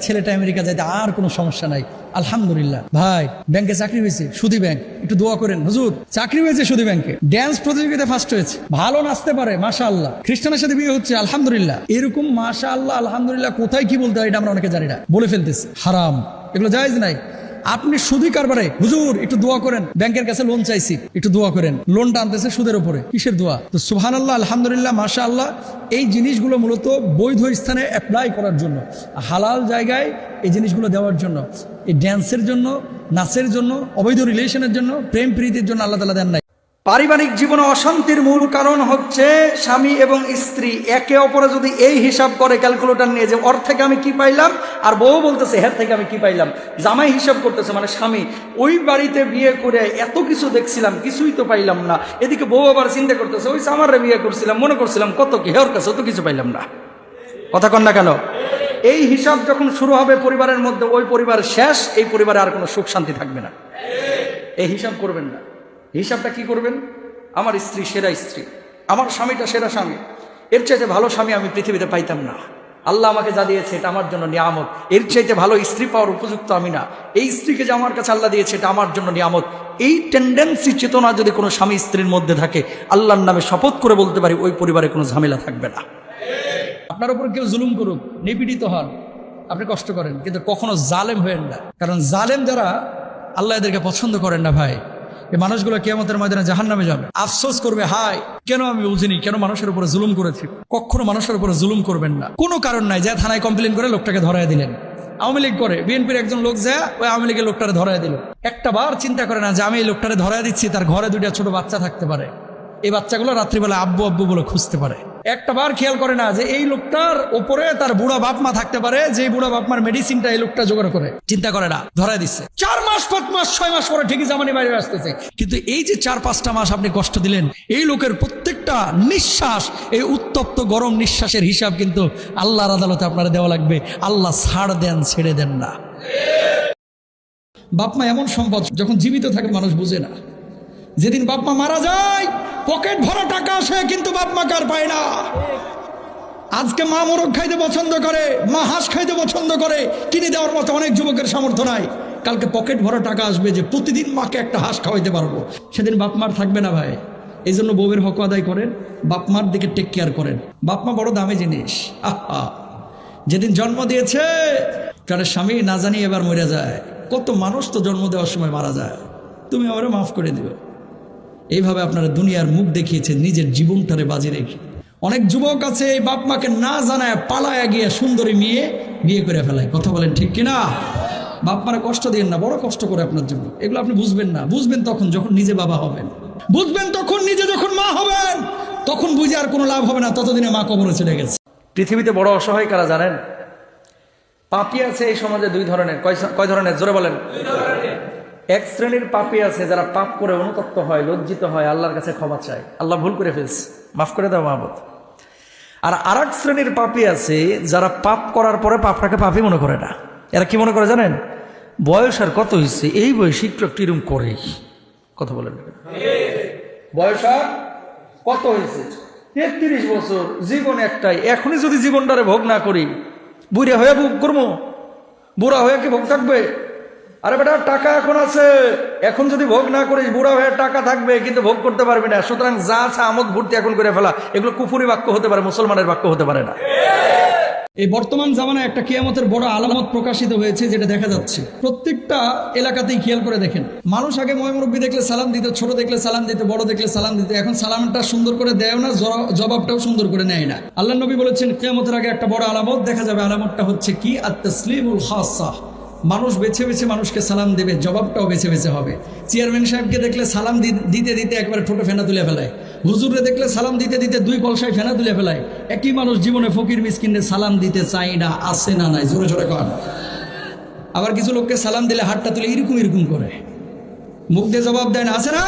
ছেলেটা আমেরিকা যাইতে আর কোনো সমস্যা নাই। আলহামদুলিল্লাহ। ভাই, ব্যাংকে চাকরি হয়েছে, সুদী ব্যাংক, একটু দোয়া করেন। হুজুর, চাকরি হয়েছে সুদী ব্যাংকে, ড্যান্স প্রতিযোগিতায় ফার্স্ট হয়েছে, ভালো নাচতে পারে, মাশাআল্লাহ, খ্রিস্টানের সাথে বিয়ে হচ্ছে, আলহামদুলিল্লাহ। এরকম মাশাআল্লাহ, আলহামদুলিল্লাহ কোথায় কি বলতে হয় এটা আমরা অনেকে জানি না, বলে ফেলতেছি। হারাম, এগুলো জায়েজ নাই। আপনি সুদী কারবারে, হুজুর একটু দোয়া করেন, ব্যাংকের কাছে লোন চাইছি, একটু দোয়া করেন, লোনটা আনতেছে সুদের উপরে, কিসের দোয়া? তো সুবহানাল্লাহ, আলহামদুলিল্লাহ, মাশাআল্লাহ। এই জিনিসগুলো মূলত বৈধ স্থানে অ্যাপ্লাই করার জন্য, হালাল জায়গায় এই জিনিসগুলো দেওয়ার জন্য। এই ড্যান্সের জন্য, নাচের জন্য, অবৈধ রিলেশনের জন্য, প্রেম প্রীতির জন্য আল্লাহ তাআলা দেন নাই। পারিবারিক জীবনে অশান্তির মূল কারণ হচ্ছে স্বামী এবং স্ত্রী একে অপরে যদি এই হিসাব করে, ক্যালকুলেটর নিয়ে, যে ওর থেকে আমি কি পাইলাম, আর বউ বলতেছে হ্যাঁ থেকে আমি কি পাইলাম। জামাই হিসাব করতেছে, মানে স্বামী, ওই বাড়িতে বিয়ে করে এত কিছু দেখছিলাম, কিছুই তো পাইলাম না। এদিকে বউ আবার চিন্তা করতেছে, ওই আমারে বিয়ে করছিলাম, মনে করছিলাম কত কি, হের কাছে তো কিছু পাইলাম না। কথা কন না কেন? এই হিসাব যখন শুরু হবে পরিবারের মধ্যে, ওই পরিবার শেষ, এই পরিবারে আর কোনো সুখ শান্তি থাকবে না। এই হিসাব করবেন না। হিসাবটা কি করবেন? আমার স্ত্রী সেরা স্ত্রী, আমার স্বামীটা সেরা স্বামী, এর চাইতে ভালো স্বামী আমি পৃথিবীতে পাইতাম না। আল্লাহ আমাকে যা দিয়েছে এটা আমার জন্য নিয়ামত, এর চাইতে ভালো স্ত্রী পাওয়ার উপযুক্ত আমি না। এই স্ত্রীকে যে আমার কাছে আল্লাহ দিয়েছে এটা আমার জন্য নিয়ামত। এই টেন্ডেন্সি, চেতনা যদি কোনো স্বামী স্ত্রীর মধ্যে থাকে, আল্লাহর নামে শপথ করে বলতে পারি ওই পরিবারে কোনো ঝামেলা থাকবে না। আপনার উপর কেউ জুলুম করুক, নিপীড়িত হন, আপনি কষ্ট করেন, কিন্তু কখনো জালেম হয়েন না। কারণ জালেম যারা, আল্লাহ এদেরকে পছন্দ করেন না। ভাই, এই মানুষগুলো কিয়ামতের ময়দানে জাহান্নামে যাবে, আফসোস করবে, হায় কেন আমি বুঝিনি, কেন মানুষের উপরে জুলুম করেছি। কখনো মানুষের উপরে জুলুম করবেন না, কোনো কারণ নাই। যা থানায় কমপ্লেন করে লোকটাকে ধরায় দিলেন। আওয়ামী লীগ করে, বিএনপির একজন লোক যায়, ওই আওয়ামী লীগের লোকটারে ধরায় দিল। একটা বার চিন্তা করে না যে আমি এই লোকটারে ধরায় দিচ্ছি, তার ঘরে 2টা ছোট বাচ্চা থাকতে পারে, এই বাচ্চাগুলো রাত্রিবেলা আব্বু আব্বু বলে খুঁজতে পারে। একটা বার খেয়াল করে না যে এই লোকটার ওপরে তার বুড়া বাপ মা থাকতে পারে, যে বুড়া বাপ মার মেডিসিনটা এই লোকটা জোগাড় করে। চিন্তা করে না, ধরায় দিচ্ছে। 4 মাস 5 মাস 6 মাস পরে ঠিকই জামানি বাইরে আসতেছে। কিন্তু এই যে 4-5টা মাস আপনি কষ্ট দিলেন, এই লোকের প্রত্যেকটা নিঃশ্বাস, এই উত্তপ্ত গরম নিঃশ্বাসের হিসাব কিন্তু আল্লাহর আদালতে আপনারা দেওয়া লাগবে। আল্লাহ ছাড় দেন, ছেড়ে দেন না। বাপ মা এমন সম্পদ, যখন জীবিত থাকে মানুষ বুঝে না। যেদিন বাপ মা মারা যায়, পকেট ভরা টাকা আসে, কিন্তু বাপ মা কার পায় না। আজকে মা মোরগ খাইতে পছন্দ করে, মা হাঁস খাইতে পছন্দ করে, কিনে দেওয়ার মতো অনেক যুবকের সামর্থ্য নাই। কালকে পকেট ভরা টাকা আসবে যে প্রতিদিন মাকে একটা হাঁস খাওয়াইতে পারবো, সেদিন বাপ মার থাকবে না ভাই। এই জন্য বউয়ের হক আদায় করেন, বাপ মার দিকে টেক কেয়ার করেন। বাপ মা বড় দামি জিনিস। আহা, যেদিন জন্ম দিয়েছে তার স্বামী না জানি এবার মরে যায়। কত মানুষ তো জন্ম দেওয়ার সময় মারা যায়, তুমি আমারে মাফ করে দিবে। এইভাবে আপনারা দুনিয়ার মুখ দেখিয়েছেন নিজের জীবনটারে বাজি রেখে। অনেক যুবক আছে এই বাপ মাকে না জানায় পালায় গিয়ে সুন্দরী মেয়ে বিয়ে করে ফেলায়। কথা বলেন ঠিক কিনা? বাপ মারা কষ্ট দিয়েন না, বড় কষ্ট করে আপনার জন্য। এগুলো আপনি বুঝবেন না, বুঝবেন তখন যখন নিজে বাবা হবেন, বুঝবেন তখন নিজে যখন মা হবেন, তখন বুঝে আর কোনো লাভ হবে না, ততদিনে মা কবরে চলে গেছে। পৃথিবীতে বড় অসহায় কারা জানেন? পাপী আছে এই সমাজে দুই ধরনের। কয় ধরনের? জোরে বলেন। এক শ্রেণীর পাপী আছে যারা পাপ করে অনুতপ্ত হয়, লজ্জিত হয়, আল্লাহর কাছে ক্ষমা চায়, আল্লাহ ভুল করে ফেলছে, মাফ করে দাও মাহবুব। আর আরেক শ্রেণীর পাপী আছে যারা পাপ করার পরে পাপটাকে পাপী মনে করে না। এরা কি মনে করে জানেন? বয়স আর কত হয়েছে, এই বয়সে একটু একটু এরকম করেই। কথা বলেন। বয়স আর কত হয়েছে? 33 বছর, জীবন একটাই, এখনই যদি জীবনটারে ভোগ না করি, বুড়া হয়ে ভোগ করবো? বুড়া হয়ে কি ভোগ থাকবে? আরে বেটা, টাকা এখন আছে, এখন যদি ভোগ না করিস বুড়া হয়ে টাকা থাকবে কিন্তু ভোগ করতে পারবি না। সুতরাং যা আছে আমোদ ভর্তি এখন করে ফেলা। এগুলো কুফুরি বাক্য হতে পারে, মুসলমানের বাক্য হতে পারে না। এই বর্তমান জামানায় একটা কিয়ামতের বড় আলামত প্রকাশিত হয়েছে, যেটা দেখা যাচ্ছে প্রত্যেকটা এলাকাতেই। খেয়াল করে দেখেন, মানুষ আগে ময়মুরব্বী দেখলে সালাম দিত, ছোট দেখলে সালাম দিত, বড় দেখলে সালাম দিত। এখন সালামটা সুন্দর করে দেয় না, জবাবটাও সুন্দর করে নেয় না। আল্লাহ নবী বলেছেন কিয়ামতের আগে একটা বড় আলামত দেখা যাবে। আলামতটা হচ্ছে কি? আত-তাসলিমুল খাসা। মানুষ বেছে বেছে মানুষকে সালাম দেবে, জবাবটাও বেছে বেছে হবে। চেয়ারম্যান সাহেবকে দেখলে সালাম দিতে দিতে একবারে ঠোঁটে ফেনা তুলে ফেলায়। হুজুরে দেখলে সালাম দিতে দিতে 2 কলসায় ফেনা তুলে ফেলায়। একই মানুষ জীবনে ফকির মিসকিনে সালাম দিতে চাই না, আসে না নাই, জোরে জোরে কর। আবার কিছু লোককে সালাম দিলে হাতটা তুলে এরকম এরকম করে, মুখ দিয়ে জবাব দেয় না, আসে না,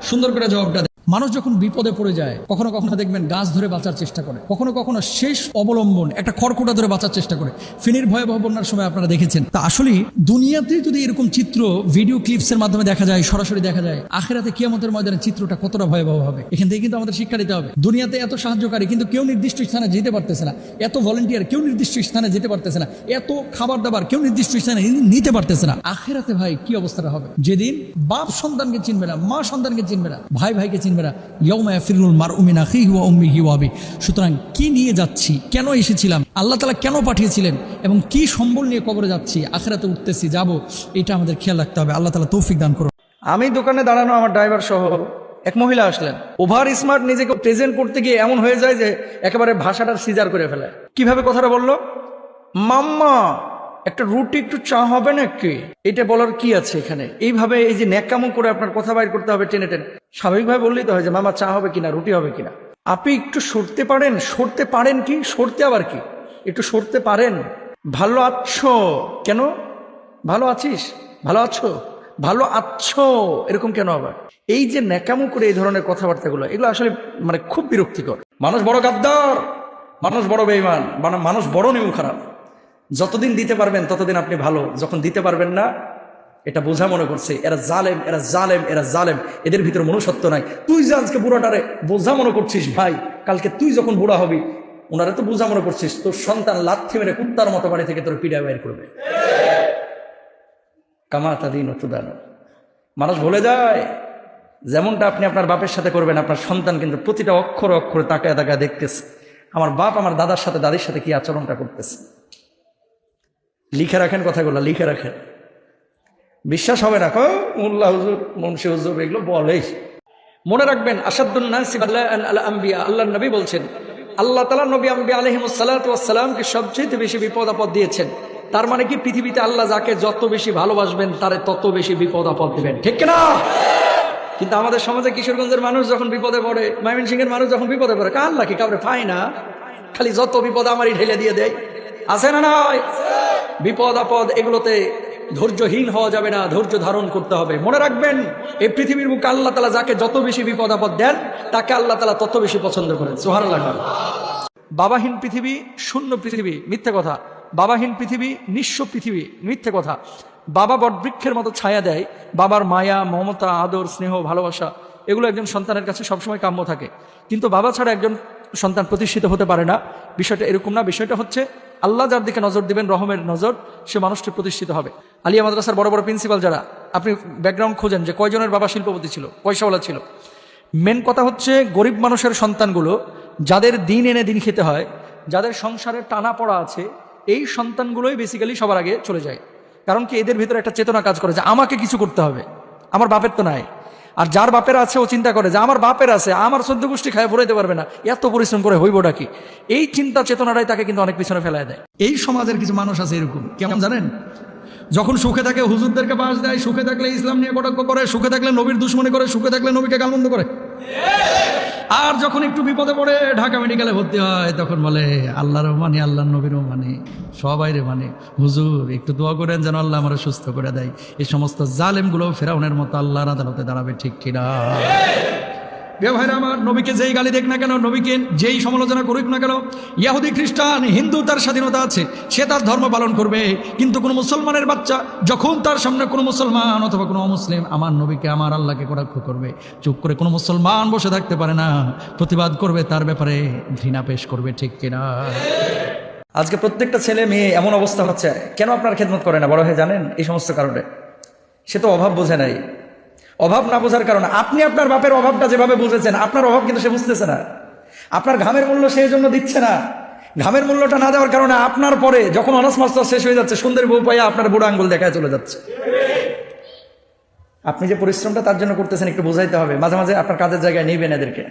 সুন্দর করে জবাবটা দেয়। মানুষ যখন বিপদে পড়ে যায়, কখনো কখনো দেখবেন গাছ ধরে বাঁচার চেষ্টা করে, কখনো কখনো শেষ অবলম্বন একটা খড়কুটা ধরে বাঁচার চেষ্টা করে। ফেনীর ভয়াবহ বন্যার সময় আপনারা দেখেছেন। তা আসলে দুনিয়াতেই যদি এরকম চিত্র ভিডিও ক্লিপসের মাধ্যমে দেখা যায়, সরাসরি দেখা যায়, আখিরাতে কিয়ামতের ময়দানে চিত্রটা কতটা ভয়াবহ হবে। এখান থেকে কিন্তু আমাদের শিক্ষা দিতে হবে। দুনিয়াতে এত সাহায্যকারী কিন্তু কেউ নির্দিষ্ট স্থানে যেতে পারতেছে না, এত ভলেন্টিয়ার কেউ নির্দিষ্ট স্থানে যেতে পারতেছে না, এত খাবার দাবার কেউ নির্দিষ্ট স্থানে নিতে পারতেছে না। আখিরাতে ভাই কি অবস্থাটা হবে? যেদিন বাপ সন্তানকে চিনবে না, মা সন্তানকে চিনবে না, ভাই ভাইকে চিনবে না। সুতরাং কি নিয়ে যাচ্ছি, কেন এসেছিলাম, আল্লাহ তাআলা কেন পাঠিয়েছিলেন এবং কি সম্বল নিয়ে কবরে যাচ্ছি, আখিরাতে উঠতেছি, যাব, এটা আমাদের খেয়াল রাখতে হবে। আল্লাহ তাআলা তৌফিক দান করুন। আমি দোকানে দাঁড়ানো, আমার ড্রাইভার সহ এক মহিলা আসলেন। ওভার স্মার্ট নিজেকে প্রেজেন্ট করতে গিয়ে এমন হয়ে যায় যে একেবারে ভাষাটার সিজার করে ফেলে। কিভাবে কথাটা বললো? মাম্মা একটা রুটি একটু চা হবে নাকি? এটা বলার কি আছে এখানে? এইভাবে এই যে ন্যাকামো করে আপনার কথা বাইর করতে হবে টেনে টেনে। স্বাভাবিকভাবে বললেই তো হয় যে মামা চা হবে কিনা, রুটি হবে কিনা। আপনি একটু সরতে পারেন? সরতে পারেন কি? সরতে আবার কি? একটু সরতে পারেন? ভালো আছো? কেন ভালো আছিস? ভালো আছো? ভালো আছো এরকম কেন আবার? এই যে ন্যাকামো করে এই ধরনের কথাবার্তাগুলো, এগুলো আসলে মানে খুব বিরক্তিকর। মানুষ বড় গাদ্দার, মানুষ বড় বেঈমান, মানুষ বড় নিয়ম খারাপ। যতদিন দিতে পারবেন ততদিন আপনি ভালো, যখন দিতে পারবেন না এটা বোঝা মনে করছে এরা জালেম, এরা জালেম, এরা জালেম, এদের ভিতরে মনুষ্যত্ব নাই। তুই যে আজকে বুড়াটারে বোঝা মনে করছিস ভাই, কালকে তুই যখন বুড়া হবি ওনারা তো বোঝা মনে করছিস, তোর সন্তান লাথি মেরে কুত্তার মতো বাড়ি থেকে তোর পিড়া বের করবে। কামাতা দিন তুদান। মানুষ ভুলে যায় যেমনটা আপনি আপনার বাপের সাথে করবেন, আপনার সন্তান কিন্তু প্রতিটা অক্ষরে অক্ষরে তাকায় তাকায় দেখতেছে আমার বাপ আমার দাদার সাথে দাদির সাথে কি আচরণটা করতেছে। লিখে রাখেন কথাগুলো, লিখে রাখেন। বিশ্বাস হবে না, মোল্লা হুজুর, মুন্সি হুজুর এগুলো বলে। মনে রাখবেন আসাদুন নাসি আল আম্বিয়া, আল্লাহর নবী বলছেন আল্লাহ তাআলা নবী আম্বিয়া আলাইহিমুস সালাতু ওয়াস সালামকে সবচেয়ে বেশি বিপদ আপদ দিয়েছেন। তার মানে কি পৃথিবীতে আল্লাহ যাকে যত বেশি ভালোবাসবেন তারে তত বেশি বিপদ আপদ দিবেন, ঠিক না? কিন্তু আমাদের সমাজে কিশোরগঞ্জের মানুষ যখন বিপদে পড়ে, ময়মনসিংহের মানুষ যখন বিপদে পড়ে, আল্লাহ কি কাউরে পায় না, খালি যত বিপদ আমারই ঢেলে দিয়ে দেয়। আছে না নয়? বিপদ আপদ এগুলোতে ধৈর্যহীন হওয়া যাবে না, ধৈর্য ধারণ করতে হবে। মনে রাখবেন এই পৃথিবীর মুখে আল্লাহ তাআলা যাকে যত বেশি বিপদ আপদ দেন তাকে আল্লাহ তাআলা তত বেশি পছন্দ করেন। সুবহানাল্লাহ। বাবাহীন পৃথিবী, শূন্য পৃথিবী, মিথ্যে কথা। বাবাহীন পৃথিবী, নিঃস্ব পৃথিবী, মিথ্যে কথা। বাবা বটবৃক্ষের মতো ছায়া দেয়। বাবার মায়া, মমতা, আদর, স্নেহ, ভালোবাসা এগুলো একজন সন্তানের কাছে সবসময় কাম্য থাকে। কিন্তু বাবা ছাড়া একজন সন্তান প্রতিষ্ঠিত হতে পারে না। বিষয়টা এরকম না, বিষয়টা হচ্ছে আল্লাহ যার দিকে নজর দিবেন, রহমের নজর, সে মানুষটি প্রতিষ্ঠিত হবে। আলিয়া মাদ্রাসার বড় বড় প্রিন্সিপাল যারা, আপনি ব্যাকগ্রাউন্ড খোঁজেন যে কয়জনের বাবা শিল্পপতি ছিল, পয়সাওয়ালা ছিল। মেন কথা হচ্ছে গরিব মানুষের সন্তানগুলো, যাদের দিন এনে দিন খেতে হয়, যাদের সংসারে টানা পড়া আছে, এই সন্তানগুলোই বেসিক্যালি সবার আগে চলে যায়। কারণ কি, এদের ভিতরে একটা চেতনা কাজ করে যে আমাকে কিছু করতে হবে, আমার বাপের তো নাই। আর যার বাপের আছে ও চিন্তা করে যে আমার বাপের আছে, আমার 14 গোষ্ঠী খায় ফুরাইতে পারবে না, এত পরিশ্রম করে হইবটা কি। এই চিন্তা চেতনাটাই তাকে কিন্তু অনেক পিছনে ফেলায় দেয়। এই সমাজের কিছু মানুষ আছে এরকম, কেমন জানেন, যখন সুখে থাকে হুজুরদেরকে বাস দেয়, সুখে থাকলে ইসলাম নিয়ে কটাক্ষ করে, সুখে থাকলে নবীর দুশ্মনী করে, সুখে থাকলে নবীকে গালমন্দ করে। আর যখন একটু বিপদে পড়ে ঢাকা মেডিকেলে ভর্তি হয়, তখন বলে আল্লাহরও মানে, আল্লাহর নবীরও মানে, সবাইরে মানে, হুজুর একটু দোয়া করেন যেন আল্লাহ আমরা সুস্থ করে দেয়। এই সমস্ত জালেমগুলো ফেরাউনের মতো আল্লাহর আদালতে দাঁড়াবে, ঠিক কিনা? ভাইরা আমার, নবীকে যেই গালি দেখ না কেন, নবীকে যেই সমালোচনা করুক না কেন, ইহুদি খ্রিস্টান হিন্দু, তার স্বাধীনতা আছে, সে তার ধর্ম পালন করবে। কিন্তু কোনো মুসলমানের বাচ্চা যখন তার সামনে কোনো মুসলমান অথবা কোনো অমুসলিম আমার নবীকে, আমার আল্লাহকে কটাক্ষ করবে, চুপ করে কোনো মুসলমান বসে থাকতে পারে না, প্রতিবাদ করবে, তার ব্যাপারে ঘৃণা পেশ করবে, ঠিক কিনা? আজকে প্রত্যেকটা ছেলে মেয়ে এমন অবস্থা হচ্ছে, কেন আপনার খেদমত করে না বড় হয়ে, জানেন? এই সমস্ত কারণে। সে তো অভাব বোঝে নাই। অভাব না বোঝার কারণে আপনি আপনার বাপের অভাবটা যেভাবে বুঝেছেন, আপনার অভাব কিন্তু সে বুঝতেছে না। আপনার ঘামের মূল্য সেই জন্য দিচ্ছে না। ঘামের মূল্যটা না দেওয়ার কারণে আপনার পরে যখন অনার্স মাস্টার শেষ হয়ে যাচ্ছে, সুন্দর বউ পাইয়া আপনার বুড়ো আঙ্গুল দেখায় চলে যাচ্ছে। আপনি যে পরিশ্রমটা তার জন্য করতেছেন একটু বোঝাইতে হবে। মাঝে মাঝে আপনার কাজের জায়গায় নেবেন এদেরকে,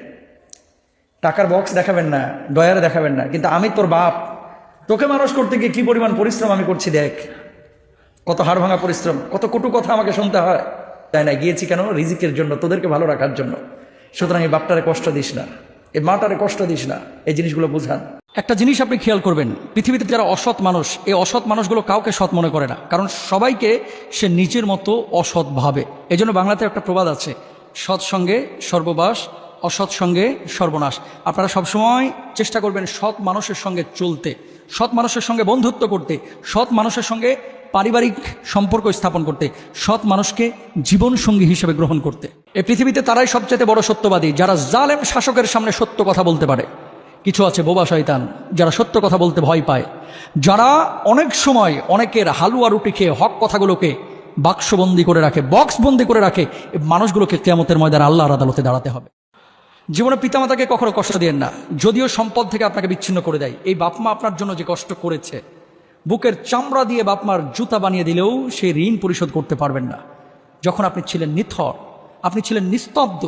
টাকার বক্স দেখাবেন না, ডয়ারে দেখাবেন না, কিন্তু আমি তোর বাপ, তোকে মানুষ করতে গিয়ে কি পরিমাণ পরিশ্রম আমি করছি দেখ, কত হাড় ভাঙা পরিশ্রম, কত কটু কথা আমাকে শুনতে হয়। তাই না, গিয়েছি কেন? রিজিকের জন্য, তোদেরকে ভালো রাখার জন্য। সুতরাং এই বাপটারে কষ্ট দিস না, এই মাটারে কষ্ট দিস না, এই জিনিসগুলো বুঝান। একটা জিনিস আপনি খেয়াল করবেন, পৃথিবীতে যারা অসৎ মানুষ, এই অসৎ মানুষগুলো কাউকে সৎ মনে করে না, কারণ সবাইকে সে নিজের মতো অসৎ ভাবে। এই জন্য বাংলাতে একটা প্রবাদ আছে, সৎ সঙ্গে সর্ববাস, অসৎ সঙ্গে সর্বনাশ। আপনারা সবসময় চেষ্টা করবেন সৎ মানুষের সঙ্গে চলতে, সৎ মানুষের সঙ্গে বন্ধুত্ব করতে, সৎ মানুষের সঙ্গে পারিবারিক সম্পর্ক স্থাপন করতে, সৎ মানুষকে জীবন সঙ্গী হিসেবে গ্রহণ করতে। এই পৃথিবীতে তারাই সবচেয়ে বড় সত্যবাদী, যারা জালেম শাসকের সামনে সত্য কথা বলতে পারে। কিছু আছে বোবা শয়তান, যারা সত্য কথা বলতে ভয় পায়, যারা অনেক সময় অনেকের হালুয়া রুটি খেয়ে হক কথাগুলোকে বাক্সবন্দি করে রাখে, বক্সবন্দি করে রাখে। এই মানুষগুলোকে কিয়ামতের ময়দানে আল্লাহর আদালতে দাঁড়াতে হবে। জীবনে পিতামাতাকে কখনো কষ্ট দিয়েন না, যদিও সম্পদ থেকে আপনাকে বিচ্ছিন্ন করে দেয়। এই বাপমা আপনার জন্য যে কষ্ট করেছে, বুকের চামড়া দিয়ে বাপমার জুতা বানিয়ে দিলেও সেই ঋণ পরিশোধ করতে পারবেন না। যখন আপনি ছিলেন নিথর, আপনি ছিলেন নিস্তব্ধ,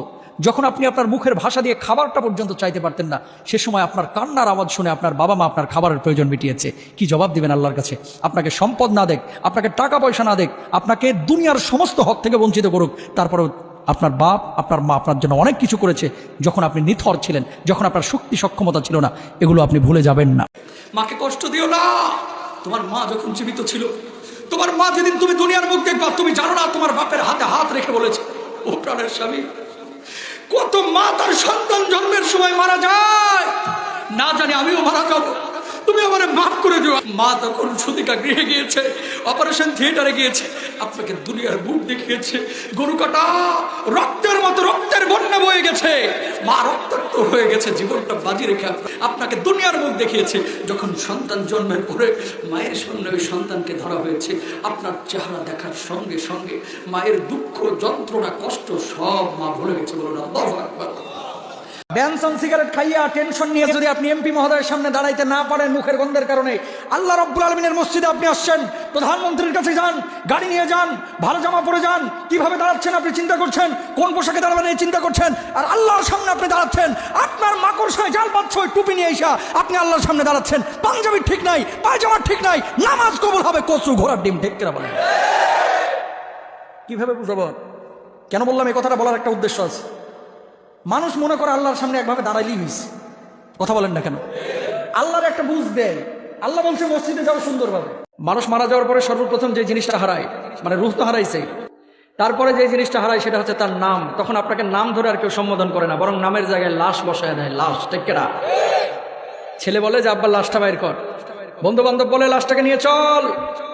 যখন আপনি আপনার মুখের ভাষা দিয়ে খাবারটা পর্যন্ত চাইতে পারতেন না, সে সময় আপনার কান্নার আওয়াজ শুনে আপনার বাবা মা আপনার খাবারের প্রয়োজন মিটিয়েছে। কি জবাব দিবেন আল্লাহর কাছে? আপনাকে সম্পদ না দেখ, আপনাকে টাকা পয়সা না দেখ, আপনাকে দুনিয়ার সমস্ত হক থেকে বঞ্চিত করুক, তারপরেও আপনার বাপ আপনার মা আপনার জন্য অনেক কিছু করেছে যখন আপনি নিথর ছিলেন, যখন আপনার শক্তি সক্ষমতা ছিল না। এগুলো আপনি ভুলে যাবেন না। মাকে কষ্ট দিও না। তোমার মা যখন জীবিত ছিল, তোমার মা যেদিন তুমি দুনিয়ার মুখ দেখবা, তুমি জানো না তোমার বাপের হাতে হাত রেখে বলেছে, ও প্রাণের স্বামী, কত মা তার সন্তান জন্মের সময় মারা যায়, না জানি আমিও মারা যাবো, তুমি আমার মাফ করে দিও। মা তখন সুতিকা গৃহে গিয়েছে, অপারেশন থিয়েটারে গিয়েছে, আপনাকে দুনিয়ার মুখ দেখিয়েছে, গরু কাটা রক্তের মতো রক্তের বন্যা বয়ে গেছে, মা রক্তাক্ত হয়ে গেছে, জীবনটা বাজি রেখে আপনাকে দুনিয়ার মুখ দেখিয়েছে। যখন সন্তান জন্মের পরে মায়ের সামনে ওই সন্তানকে ধরা হয়েছে, আপনার চেহারা দেখার সঙ্গে সঙ্গে মায়ের দুঃখ, যন্ত্রণা, কষ্ট সব মা ভুলে গেছে। বলুন আল্লাহু আকবার। ব্যানসন সিগারেট খাইয়া টেনশন নিয়ে যদি আপনি এমপি মহোদয়ের সামনে দাঁড়াইতে না পারেন মুখের গন্ধের কারণে, আল্লাহ রাব্বুল আলামিনের মসজিদে আপনি আসছেন, প্রধানমন্ত্রীর কাছে যান, গাড়ি নিয়ে যান, ভালো জামা পরে যান, কিভাবে দাঁড়াচ্ছেন আপনি চিন্তা করছেন, কোন পোশাকে দাঁড়াবেন এই চিন্তা করছেন, আর আল্লাহর সামনে আপনি দাঁড়াচ্ছেন, আপনার মাকড়সায় জাল পাচ্ছে ওই টুপি নিয়ে এসে আপনি আল্লাহর সামনে দাঁড়াচ্ছেন, পাঞ্জাবির ঠিক নাই, পায়জামার ঠিক নাই, নামাজ কবুল হবে কচু ঘোড়ার ডিম, ঠিক কিনা বলেন? কিভাবে বুঝাবো? কেন বললাম এই কথাটা? বলার একটা উদ্দেশ্য আছে। মানুষ মনে করে আল্লাহর সামনে একভাবে দাঁড়াইলেই হয়েছে। কথা বলেন না কেন? আল্লাহর একটা বুঝ দেয়। আল্লাহ বলছে মসজিদে যাও সুন্দরভাবে। মানুষ মারা যাওয়ার পরে সর্বপ্রথম যে জিনিসটা হারায়, মানে রূহ তো হারাইছে, তারপরে যে জিনিসটা হারায় সেটা হচ্ছে তার নাম। তখন আপনাকে নাম ধরে আর কেউ সম্বোধন করে না, বরং নামের জায়গায় লাশ বসায় দেয়। লাশ, ঠিক কিনা? ছেলে বলে যে আব্বা লাশটা বাইর কর, বন্ধু বান্ধব বলে লাশটাকে নিয়ে চল,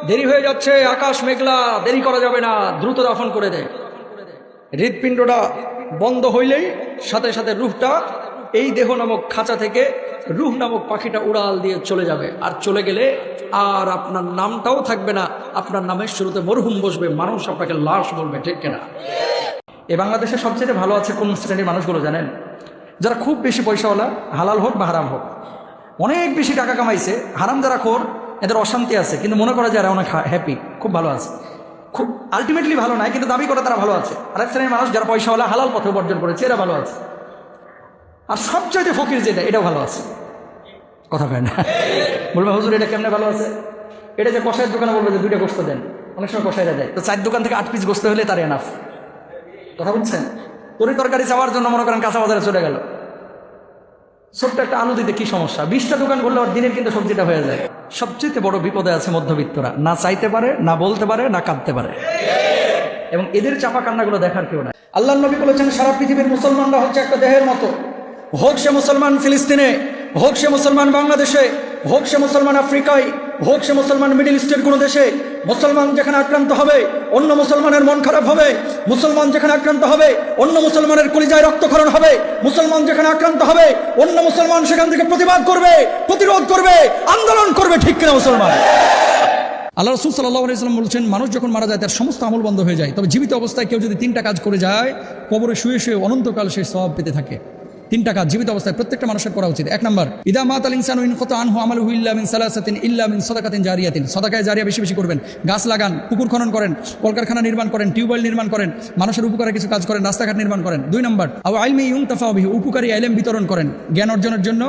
দেরি হয়ে যাচ্ছে, আকাশ মেঘলা, দেরি করা যাবে না, দ্রুত দাফন করে দেয়। হৃদপিণ্ডটা বন্ধ হইলেই সাথে সাথে রূহটা এই দেহ নামক খাঁচা থেকে রূহ নামক পাখিটা উড়াল দিয়ে চলে যাবে, আর চলে গেলে আর আপনার নামটাও থাকবে না, আপনার নামের শুরুতে মরহুম বসবে, মানুষ আপনাকে লাশ বলবে, ঠিক কিনা? এই বাংলাদেশে সবচেয়ে ভালো আছে কোন শ্রেণীর মানুষগুলো জানেন? যারা খুব বেশি পয়সাওয়ালা, হালাল হোক বা হারাম হোক, অনেক বেশি টাকা কামাইছে। হারাম যারা খোর, এদের অশান্তি আছে, কিন্তু মনে করা যায় এরা অনেক হ্যাপি, খুব ভালো আছে। খুব আলটিমেটলি ভালো নাই, কিন্তু দাবি করে তারা ভালো আছে। আরেক শ্রেণীর মানুষ যারা পয়সাওয়ালা, হালাল পথে উপার্জন করেছে, এরা ভালো আছে। আর সবচাইতে ফকির যেটা, এটাও ভালো আছে। কথা কয় না? বলবে হুজুর এটা কেমনে ভালো আছে? এটা যে কষাইয়ের দোকানে বলবে যে 2টা গোস্ত দেন, অনেক সময় কষাইরা দেয়, তো 4 দোকান থেকে 8 পিস গোস্ত হলে তার এনাফ। কথা বলছেন? তরকারি চাওয়ার জন্য মনে করেন কাঁচা বাজারে চলে গেল, ছোট্ট একটা আলু দিতে কি সমস্যা? 20টা দোকান করলে ওর দিনের কিন্তু সবজিটা হয়ে যায়। সবচেয়ে বড় বিপদে আছে মধ্যবিত্তরা, না চাইতে পারে, না বলতে পারে, না কাঁদতে পারে, এবং এদের চাপা কান্নাগুলো দেখার কেউ নাই। আল্লাহর নবী বলেছেন সারা পৃথিবীর মুসলমানরা হচ্ছে একটা দেহের মতো, হোক সে মুসলমান ফিলিস্তিনে, হোক সে মুসলমান বাংলাদেশে, হোক সে মুসলমান আফ্রিকায়, হোক সে মুসলমান মিডল ইস্টের কোনো দেশে। মুসলমান যেখানে আক্রান্ত হবে অন্য মুসলমানের মন খারাপ হবে, মুসলমান যেখানে আক্রান্ত হবে অন্য মুসলমানের কলিজায় রক্তক্ষরণ হবে, মুসলমান যেখানে আক্রান্ত হবে অন্য মুসলমান সেখান থেকে প্রতিবাদ করবে, প্রতিরোধ করবে, আন্দোলন করবে, ঠিক কিনা মুসলমান? আল্লাহ রাসূল সাল্লাল্লাহু আলাইহি ওয়াসাল্লাম বলেছেন মানুষ যখন মারা যায় তার সমস্ত আমল বন্ধ হয়ে যায়, তবে জীবিত অবস্থায় কেউ যদি 3টা কাজ করে যায় কবরে শুয়ে শুয়ে অনন্তকাল সে সওয়াব পেতে থাকে। 3টা কাজ জীবিত অবস্থায় প্রত্যেকটা মানুষের করা উচিত। 1 নম্বর, ইদা মাতাল ইনসানু ইনকাতা আনহু আমালুহু ইল্লা মিন সালাসাতিন ইল্লা মিন সাদাকাতিন জারিয়াতিন। সাদাকায়ে জারিয়া বেশি বেশি করবেন, গাছ লাগান, পুকুর খনন করেন, কলকারখানা নির্মাণ করেন, টিউবওয়েল নির্মাণ করেন, মানুষের উপকারে কিছু কাজ করেন, রাস্তাঘাট নির্মাণ করেন। 2 নম্বর, আও ইলমি ইউনতাফাউ বিহি, উপকারী ইলম বিতরণ করেন, জ্ঞান অর্জনের জন্য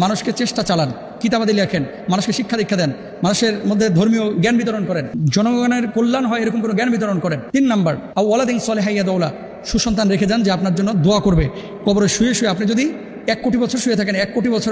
মানুষকে চেষ্টা চালান, কিতাবাদি লেখেন, মানুষকে শিক্ষা দীক্ষা দেন, মানুষের মধ্যে ধর্মীয় জ্ঞান বিতরণ করেন, জনগণের কল্যাণ হয় এরকম কোনো জ্ঞান বিতরণ করেন। 3 নম্বর, আও ওয়ালাদিন সালিহা ইয়াদউলা, সুসন্তান রেখে যান যে আপনার জন্য দোয়া করবে। কবরে শুয়ে শুয়ে আপনি যদি 1 কোটি বছর শুয়ে থাকেন, 1 কোটি বছর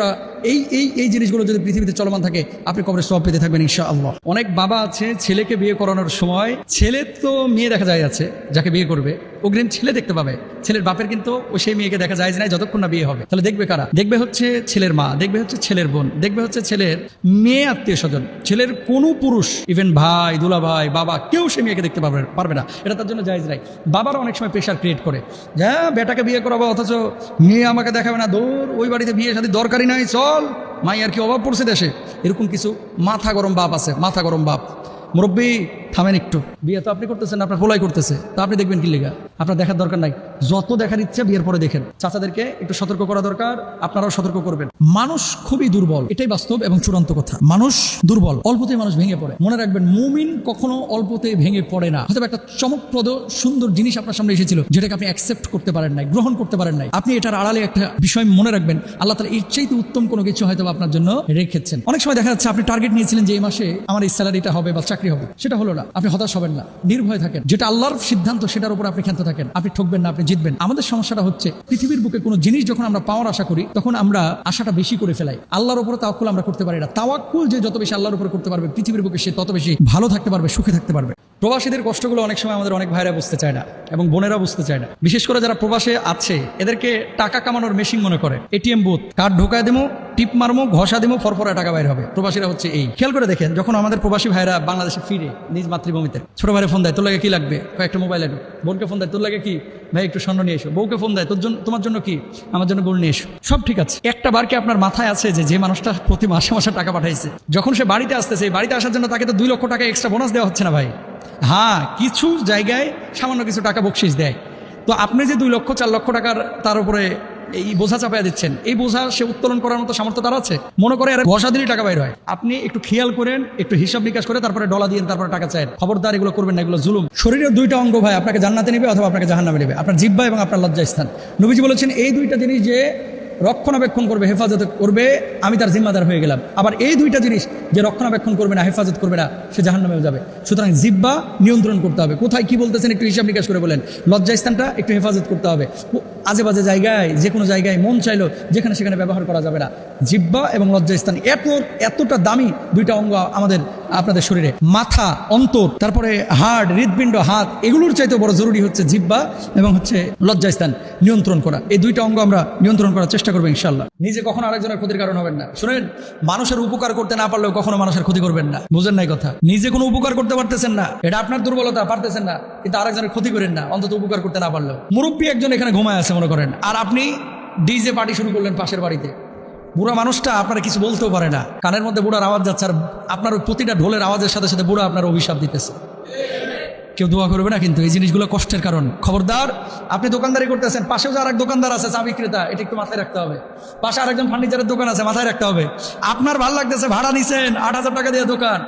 এই জিনিসগুলো যদি পৃথিবীতে চলমান থাকে, আপনি কবরে সওয়াব পেতে থাকবেন ইনশাআল্লাহ। অনেক বাবা আছে ছেলেকে বিয়ে করানোর সময়, ছেলে তো মেয়ে দেখা যায় যাচ্ছে, যাকে বিয়ে করবে অগ্রিম ছেলে দেখতে পাবে, ছেলের বাপের কিন্তু সেই মেয়েকে দেখা যায় না যতক্ষণ না বিয়ে হবে। তাহলে দেখবে কারা? দেখবে হচ্ছে ছেলের মা, দেখবে হচ্ছে ছেলের বোন, দেখবে হচ্ছে ছেলের মেয়ে আত্মীয় স্বজন, ছেলের কোনো পুরুষ, ইভেন ভাই, দুলা ভাই, বাবা, কেউ সে মেয়েকে দেখতে পারবে না। এটা তার জন্য জায়েজ নাই। বাবারা অনেক সময় প্রেশার ক্রিয়েট করে, হ্যাঁ বেটাকে বিয়ে করাবো, অথচ মেয়ে আমাকে দেখাবে না, দৌড় ওই বাড়িতে বিয়ে শাদী দরকারই নাই, চল, মাই আর কি অভাব পড়ছে দেশে। এরকম কিছু মাথা গরম বাপ আছে, মাথা গরম বাপ। মুরব্বী থামেন একটু, বিয়ে তো আপনি করতেছেন, আপনার পোলাই করতেছে, তো আপনি দেখবেন কি লেগা? আপনার দেখার দরকার নাই, যত দেখার ইচ্ছা বিয়ের পরে দেখেন। চাচাদেরকে একটু সতর্ক করা দরকার, আপনারাও সতর্ক করবেন। মানুষ খুবই দুর্বল, এটাই বাস্তব এবং চূড়ান্ত কথা। মানুষ দুর্বল, অল্পতেই মানুষ ভেঙে পড়ে। মনে রাখবেন, মুমিন কখনো অল্পতে ভেঙে পড়ে না। হয়তো একটা চমকপ্রদ সুন্দর জিনিস আপনার সামনে এসেছিল, যেটাকে আপনি অ্যাকসেপ্ট করতে পারেন নাই, গ্রহণ করতে পারেন নাই, আপনি এটার আড়ালে একটা বিষয় মনে রাখবেন, আল্লাহ তাআলা এর চাইতে উত্তম কোনো কিছু হয়তো আপনার জন্য রেখেছেন। অনেক সময় দেখা যাচ্ছে আপনি টার্গেট নিয়েছিলেন যে এই মাসে আমার এই স্যালারিটা হবে বা চাকরি হবে, সেটা হলো না, আপনি হতাশ হবেন না, নির্ভয় থাকেন। যেটা আল্লাহর সিদ্ধান্ত সেটার উপর আপনি ক্ষান্ত থাকেন, আপনি ঠকবেন না, আপনি জিতবেন। আমাদের সমস্যাটা হচ্ছে পৃথিবীর বুকে কোনো জিনিস যখন আমরা পাওয়ার আশা করি তখন আমরা আশাটা বেশি করে ফেলাই, আল্লাহর উপরে তাওয়াক্কুল আমরা করতে পারি না। তাওয়াক্কুল যে যত বেশি আল্লাহর উপরে করতে পারবে পৃথিবীর বুকে সে তত বেশি ভালো থাকতে পারবে, সুখে থাকতে পারবে। প্রবাসীদের কষ্টগুলো অনেক সময় আমাদের অনেক ভাইরা বুঝতে চায় না এবং বোনেরা বুঝতে চায় না। বিশেষ করে যারা প্রবাসে আছে এদেরকে টাকা কামানোর মেশিন মনে করে। এটিএম বুথ, কার্ড ঢোকায় দেবো, টিপ মারমো, ঘষা দেবো, ফরফরা টাকা বাইর হবে। প্রবাসীরা হচ্ছে এই। খেয়াল করে দেখেন, যখন আমাদের প্রবাসী ভাইরা বাংলাদেশে ফিরে নিজ মাতৃভূমিতে, ছোট ভাইরে ফোন দেয়, তোর লাগে কি লাগবে, কয়েকটা মোবাইল আনো। বোনকে ফোন দেয়, তোর লাগে কি ভাই, একটু স্বর্ণ নিয়ে এসো। বউকে ফোন দেয়, তোমার জন্য কি, আমার জন্য গোল্ড নিয়ে এসো। সব ঠিক আছে, একটা বার কি আপনার মাথায় আছে যে মানুষটা প্রতি মাসে মাসে টাকা পাঠাইছে, যখন সে বাড়িতে আসতেছে, বাড়িতে আসার জন্য তাকে তো 2 লক্ষ টাকা এক্সট্রা বোনাস দেওয়া হচ্ছে না ভাই? হ্যাঁ, কিছু জায়গায় সামান্য কিছু টাকা বকশিস দেয়। তো আপনি যে 2 লক্ষ 4 লক্ষ টাকার তার উপরে এই বোঝা চাপাইয়া দিচ্ছেন, এই বোঝা সে উত্তোলন করার মতো সামর্থ্য তার আছে? মনে করে এরা ঘষা দিলেই টাকা বাইর হয়। আপনি একটু খেয়াল করেন, একটু হিসাব নিকাশ করে তারপরে ডলা দিয়ে তারপরে টাকা চান। খবরদার এগুলো করবেন না, এগুলো জুলুম। শরীরের 2টা অঙ্গ ভাই আপনাকে জান্নাতে নেবে অথবা আপনাকে জাহান্নামে নেবে, আপনার জিহ্বা এবং আপনার লজ্জাস্থান। নবীজি বলেছেন এই 2টা জিনিস যে রক্ষণাবেক্ষণ করবে, হেফাজত করবে, আমি তার জিম্মাদার হয়ে গেলাম। আবার এই 2টা জিনিস যে রক্ষণাবেক্ষণ করবে না, হেফাজত করবে না, সে জাহান্নামে যাবে। সুতরাং জিহ্বা নিয়ন্ত্রণ করতে হবে। কোথায় কি বলতেছেন একটু হিসাব নিকাশ করে বলেন। লজ্জাস্থানটা একটু হেফাজত করতে হবে। আজে বাজে জায়গায়, যে কোনো জায়গায় মন চাইলো যেখানে সেখানে ব্যবহার করা যাবে না। জিহ্বা এবং লজ্জাস্থান এতটা দামি 2টা অঙ্গ আমাদের আপনাদের শরীরে। মাথা, অন্তর, তারপরে হাড়, হৃদপিণ্ড, হাত, এগুলোর চাইতে বড় জরুরি হচ্ছে জিহ্বা এবং হচ্ছে লজ্জাস্থান নিয়ন্ত্রণ করা। এই 2টা অঙ্গ আমরা নিয়ন্ত্রণ করার চেষ্টা করবো ইনশাআল্লাহ। নিজে কখনো আরেকজনের ক্ষতির কারণ হবেন না। শুনেন, মানুষের উপকার করতে না পারলেও কখনো মানুষের ক্ষতি করবেন না। বুঝেন নাই কথা? নিজে কোনো উপকার করতে পারতেছেন না, এটা আপনার দুর্বলতা, পারতেছেন না, কিন্তু আরেকজনের ক্ষতি করেন না, অন্তত উপকার করতে না পারলেও। মুরব্বী একজন এখানে ঘুমায় আছে মনে করেন, আর আপনি ডিজে পার্টি শুরু করলেন পাশের বাড়িতে। বুড়া মানুষটা আপনারা কিছু বলতেও পারে না, কানের মধ্যে বুড়ার আওয়াজ যাচ্ছে, আর আপনার ওই প্রতিটা ঢোলের আওয়াজের সাথে সাথে বুড়া আপনার অভিশাপ দিতেছে। কেউ দোয়া করবে না, কিন্তু এই জিনিসগুলো কষ্টের কারণ। খবরদার, আপনি দোকানদারি করতেছেন, পাশেও যে আরেক দোকানদার আছে চা বিক্রেতা, এটা একটু মাথায় রাখতে হবে। পাশে আরেকজন ফার্নিচারের দোকান আছে, মাথায় রাখতে হবে। আপনার ভালো লাগতেছে, ভাড়া নিছেন 8,000 টাকা দিয়ে দোকান,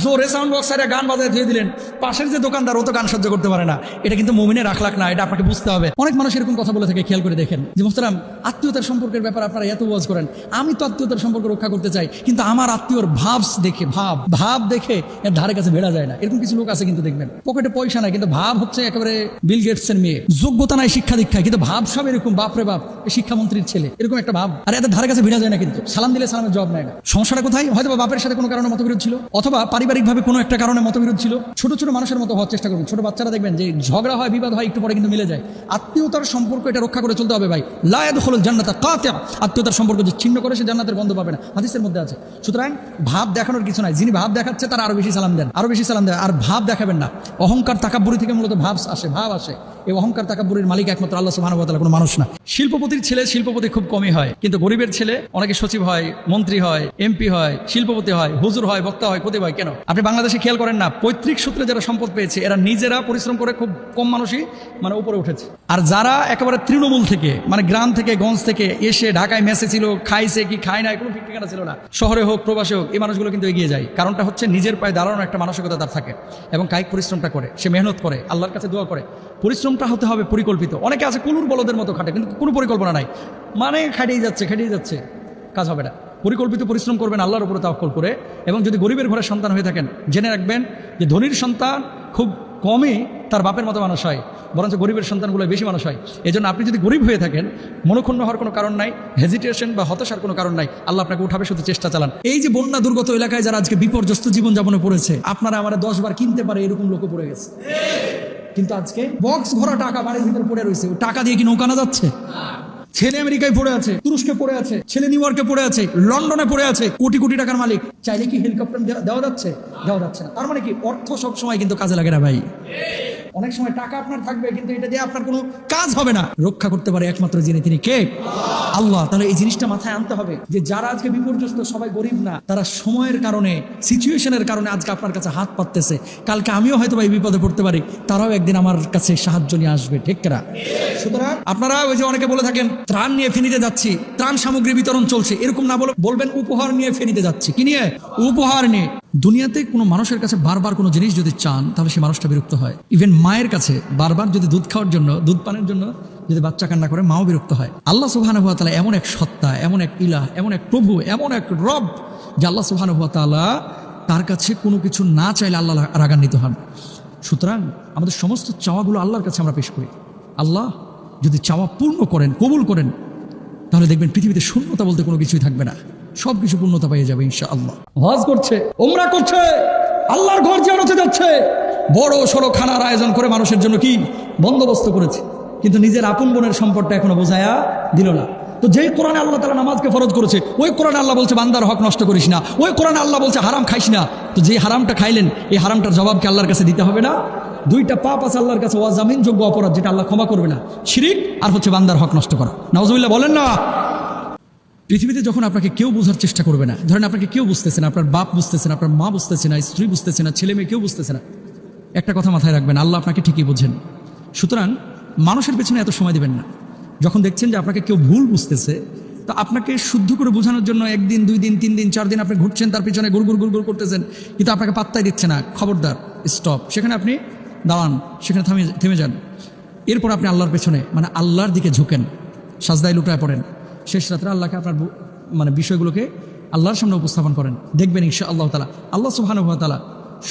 জোরে সাউন্ড বক্স আর গান বাজায় ধুয়ে দিলেন, পাশের যে দোকানদার ও তো গান সহ্য করতে পারে না। এটা কিন্তু মুমিনের আখলাক না, এটা আপনাকে বুঝতে হবে। অনেক মানুষ এরকম কথা বলে থাকে, খেয়াল করে দেখেন যে মোহতারাম, আত্মীয়তার সম্পর্কের ব্যাপার আপনারা এত ওয়াজ করেন, আমি তো আত্মীয়তার সম্পর্ক রক্ষা করতে চাই, কিন্তু আমার আত্মীয়র ভাবস দেখে ভাব দেখে এর ধারে কাছে বেড়া যায় না। এরকম কিছু লোক আছে, কিন্তু দেখবেন পকেটে পয়সা নাই, কিন্তু ভাব হচ্ছে একেবারে বিল গেটসের মেয়ে, যোগ্যতা নাই শিক্ষা দীক্ষায়, কিন্তু ভাব সব এরকম, বাপরে বাপ শিক্ষামন্ত্রীর ছেলে, এরকম একটা ভাব। আর এদের ধারে কাছে ভিড়া যায় না, কিন্তু সালাম দিলে সালামের জবাব নেয় না। সমস্যাটা কোথায়? হয়তো বাপের সাথে কোনো কারণে মতবিরোধ ছিল, অথবা পারিবারিকভাবে কোনো একটা কারণে মতবিরোধ ছিল। ছোট ছোট মানুষের মতো হওয়ার চেষ্টা করবেন। ছোট বাচ্চারা দেখবেন যে ঝগড়া হয়, বিবাদ হয়, একটু পরে কিন্তু মিলে যায়। আত্মীয়তার সম্পর্ক এটা রক্ষা করে চলতে হবে ভাই। লা ইয়াদখুলুল জান্নাতা কাতিআ, আত্মীয়তার সম্পর্ক যে ছিন্ন করে সে জান্নাতের গন্ধ পাবে না, হাদিসের মধ্যে আছে। সুতরাং ভাব দেখানোর কিছু নাই, যিনি ভাব দেখাচ্ছে তার আরো বেশি সালাম দেন, আরো বেশি সালাম দেন, আর ভাব দেখাবেন না। অহংকার তাকাব্বুরি থেকে মূলত ভাব আসে। এই অহংকার তাকাব্বুরির মালিক একমাত্র আল্লাহ সুবহানাহু ওয়া তাআলা, কোনো মানুষ না। শিল্পপতির ছেলে শিল্পপতি খুব কমই হয়, কিন্তু গরিবের ছেলে অনেকে সচিব হয়, মন্ত্রী হয়, এমপি হয়, শিল্পপতি হয়, হুজুর হয়, বক্তা হয়, খতিব হয়। কেন? আপনি বাংলাদেশে খেয়াল করেন না, পৈতৃক সূত্রে যারা সম্পদ পেয়েছে এরা নিজেরা পরিশ্রম করে খুব কম মানুষই উপরে উঠেছে। আর যারা একেবারে তৃণমূল থেকে, গ্রাম থেকে, গঞ্জ থেকে এসে ঢাকায় মেসে ছিল, খাইছে কি খায় না, কোনো ঠিক ঠিকানা ছিল না, শহরে হোক প্রবাসে হোক, এই মানুষগুলো কিন্তু এগিয়ে যায়। কারণটা হচ্ছে নিজের পায়ে দাঁড়ানোর একটা মানসিকতা তার থাকে, এবং কায়িক পরিশ্রমটা করে, সে মেহনত করে, আল্লাহর কাছে দোয়া করে। পরিশ্রমটা হতে হবে পরিকল্পিত। অনেকে আছে কুলুর বলদের মতো খাটে, কিন্তু কোনো পরিকল্পনা নাই, খাটিয়ে যাচ্ছে, কাজ হবে না। পরিকল্পিত পরিশ্রম করবেন আল্লাহর উপরে তাওয়াক্কুল করে। এবং যদি গরিবের ঘরের সন্তান হয়ে থাকেন, জেনে রাখবেন যে ধনীর সন্তান খুব কমই তার বাপের মতো মানুষ হয়, বরঞ্চ গরিবের সন্তানগুলো বেশি মানুষ হয়। এই জন্য আপনি যদি গরিব হয়ে থাকেন, মনোক্ষুণ্ণ হওয়ার কোনো কারণ নাই, হেজিটেশন বা হতাশার কোনো কারণ নাই। আল্লাহ আপনাকে উঠাবে, শুধু চেষ্টা চালান। এই যে বন্যা দুর্গত এলাকায় যারা আজকে বিপর্যস্ত জীবনযাপনে পড়েছে, আপনারা আমার 10 বার কিনতে পারে এরকম লোক পড়ে গেছে, কিন্তু আজকে বক্স ভরা টাকা বাড়ির ভিতরে পড়ে রয়েছে। টাকা দিয়ে কি নৌকানো যাচ্ছে? ছেলে আমেরিকায় পড়ে আছে, তুরস্কে পড়ে আছে, ছেলে নিউ ইয়র্কে পড়ে আছে, লন্ডনে পড়ে আছে, কোটি কোটি টাকার মালিক। চাইলে কি হেলিকপ্টার দেওয়া যাচ্ছে না। তার মানে কি, অর্থ সব সময় কিন্তু কাজে লাগে না ভাই। অনেক সময় টাকা আপনার থাকবে, কিন্তু এটা দিয়ে আপনার কোনো কাজ হবে না। রক্ষা করতে পারে একমাত্র যিনি, তিনি কে? আল্লাহ। তাহলে এই জিনিসটা মাথায় আনতে হবে যে যারা আজকে বিপর্যস্ত সবাই গরিব না, তারা সময়ের কারণে, সিচুয়েশনের কারণে আজকে আপনার কাছে হাত পাততেছে। কালকে আমিও হয়তো ভাই বিপদে পড়তে পারি, তারাও একদিন আমার কাছে সাহায্য নিয়ে আসবে, ঠিক না? সুতরাং আপনারা ওই যে অনেকে বলে থাকেন ত্রাণ নিয়ে ফেনীতে যাচ্ছি, ত্রাণ সামগ্রী বিতরণ চলছে, এরকম না বলবেন উপহার নিয়ে ফেনীতে যাচ্ছি। কি নিয়ে? উপহার নিয়ে। দুনিয়াতে কোনো মানুষের কাছে বারবার কোনো জিনিস যদি চান, তাহলে সে মানুষটা বিরক্ত হয়। ইভেন মায়ের কাছে বারবার যদি দুধ খাওয়ার জন্য, দুধ পানের জন্য যদি বাচ্চা কান্না করে, মাও বিরক্ত হয়। আল্লাহ সুবহানাহু ওয়া তাআলা এমন এক সত্তা, এমন এক ইলাহ, এমন এক প্রভু, এমন এক রব, যে আল্লাহ সুবহানাহু ওয়া তাআলা তার কাছে কোনো কিছু না চাইলে আল্লাহ রাগান্বিত হন। সুতরাং আমাদের সমস্ত চাওয়াগুলো আল্লাহর কাছে আমরা পেশ করি। আল্লাহ যদি চাওয়া পূর্ণ করেন, কবুল করেন, তাহলে দেখবেন পৃথিবীতে শূন্যতা বলতে কোনো কিছুই থাকবে না, সবকিছু পূর্ণতা পেয়ে যাবে ইনশাআল্লাহ। হজ করছে, উমরা করছে, আল্লাহর ঘর জিয়ারতে যাচ্ছে, বড় সড়ো খানার আয়োজন করে মানুষের জন্য কি বন্দোবস্ত করেছে, কিন্তু নিজের আপন বোনের সম্পদটা এখনো বোঝায়া দিল না। তো যেই কোরআনে আল্লাহ তাআলা নামাজকে ফরজ করেছে, ওই কোরআনে আল্লাহ বলছে বান্দার হক নষ্ট করিস না, ওই কোরআনে আল্লাহ বলছে হারাম খাইস না। তো যে হারামটা খাইলেন, এই হারামটার জবাবকে আল্লাহর কাছে দিতে হবে না? দুইটা পাপ আছে আল্লাহর কাছে, ওয়াজামিনযোগ্য অপরাধ, যেটা আল্লাহ ক্ষমা করবে না, শিরিক আর হচ্ছে বান্দার হক নষ্ট করা। নাউজুবিল্লাহ বলেন না। পৃথিবীতে যখন আপনাকে কেউ বোঝার চেষ্টা করবে না, ধরেন আপনাকে কেউ বুঝতেছে না, আপনার বাপ বুঝতেছে না, আপনার মা বুঝতেছে না, স্ত্রী বুঝতেছে না, ছেলে মেয়ে কেউ বুঝতেছে না, একটা কথা মাথায় রাখবেন, আল্লাহ আপনাকে ঠিকই বোঝেন। সুতরাং মানুষের পেছনে এত সময় দেবেন না। যখন দেখছেন যে আপনাকে কেউ ভুল বুঝতেছে, তো আপনাকে শুদ্ধ করে বোঝানোর জন্য 1 দিন 2 দিন 3 দিন 4 দিন আপনি ঘুরছেন, তার পিছনে গুড় করতেছেন, কিন্তু আপনাকে পাত্তাই দিচ্ছে না। খবরদার, স্টপ। সেখানে আপনি দাঁড়ান, সেখানে থেমে যান। এরপর আপনি আল্লাহর পেছনে, আল্লাহর দিকে ঝুঁকেন, সাজদায় লুটায় পড়েন, শেষ রাত্রে আল্লাহকে আপনার বিষয়গুলোকে আল্লাহর সামনে উপস্থাপন করেন। দেখবেন ইনশাআল্লাহ তাআলা আল্লাহ সুবহানাহু ওয়া তাআলা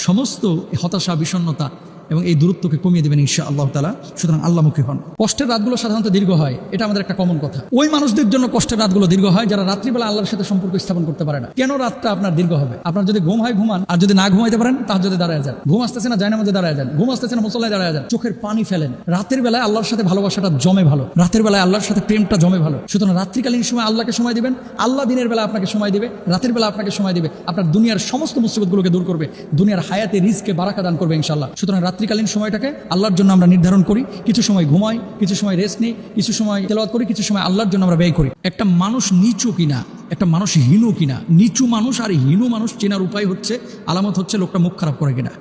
সমস্ত হতাশা, বিষণ্ণতা এবং এই দূরত্বকে কমিয়ে দেবেন ইনশাআল্লাহ তাআলা। সুতরাং আল্লাহমুখী হন। কষ্টের রাতগুলো সাধারণত দীর্ঘ হয়, এটা আমাদের একটা কমন কথা। ওই মানুষদের জন্য কষ্টের রাতগুলো দীর্ঘ হয় যারা রাত্রিবেলা আল্লাহর সাথে সম্পর্ক স্থাপন করতে পারে না। কেন রাতটা আপনার দীর্ঘ হবে? আপনার যদি ঘুম হয় ঘুমান, আর যদি না ঘুমাইতে পারেন তাহাজ্জুদে দাঁড়ায় যান। ঘুম আসতেছে না জায়নামাজে দাঁড়ায় যান, ঘুম আসতেছে না মুসল্লায় দাঁড়ায় যান, চোখের পানি ফেলেন। রাতের বেলায় আল্লাহর সাথে ভালোবাসাটা জমে ভালো, রাতের বেলায় আল্লাহর সাথে প্রেমটা জমে ভালো। সুতরাং রাত্রিকালীন সময় আল্লাহকে সময় দিবেন, আল্লাহ দিনের বেলা আপনাকে সময় দিবে, রাতের বেলা আপনাকে সময় দিবে, আপনার দুনিয়ার সমস্ত মুসিবতগুলোকে দূর করবে, দুনিয়ার হায়াতে রিজকে বারাকা দান করবে ইনশাআল্লাহ। সুতরাং রাত্রিকালীন সময়টাকে আল্লাহর জন্য আমরা নির্ধারণ করি, কিছু সময় ঘুমাই, কিছু সময় রেস্ট নিই, কিছু সময় তেলাওয়াত করি, কিছু সময় আল্লাহর জন্য আমরা ব্যয় করি। একটা মানুষ নিচু কিনা, একটা মানুষ হীন কিনা, নিচু মানুষ আর হীন মানুষ চেনার উপায় হচ্ছে, আলামত হচ্ছে লোকটা মুখ খারাপ করে কিনা।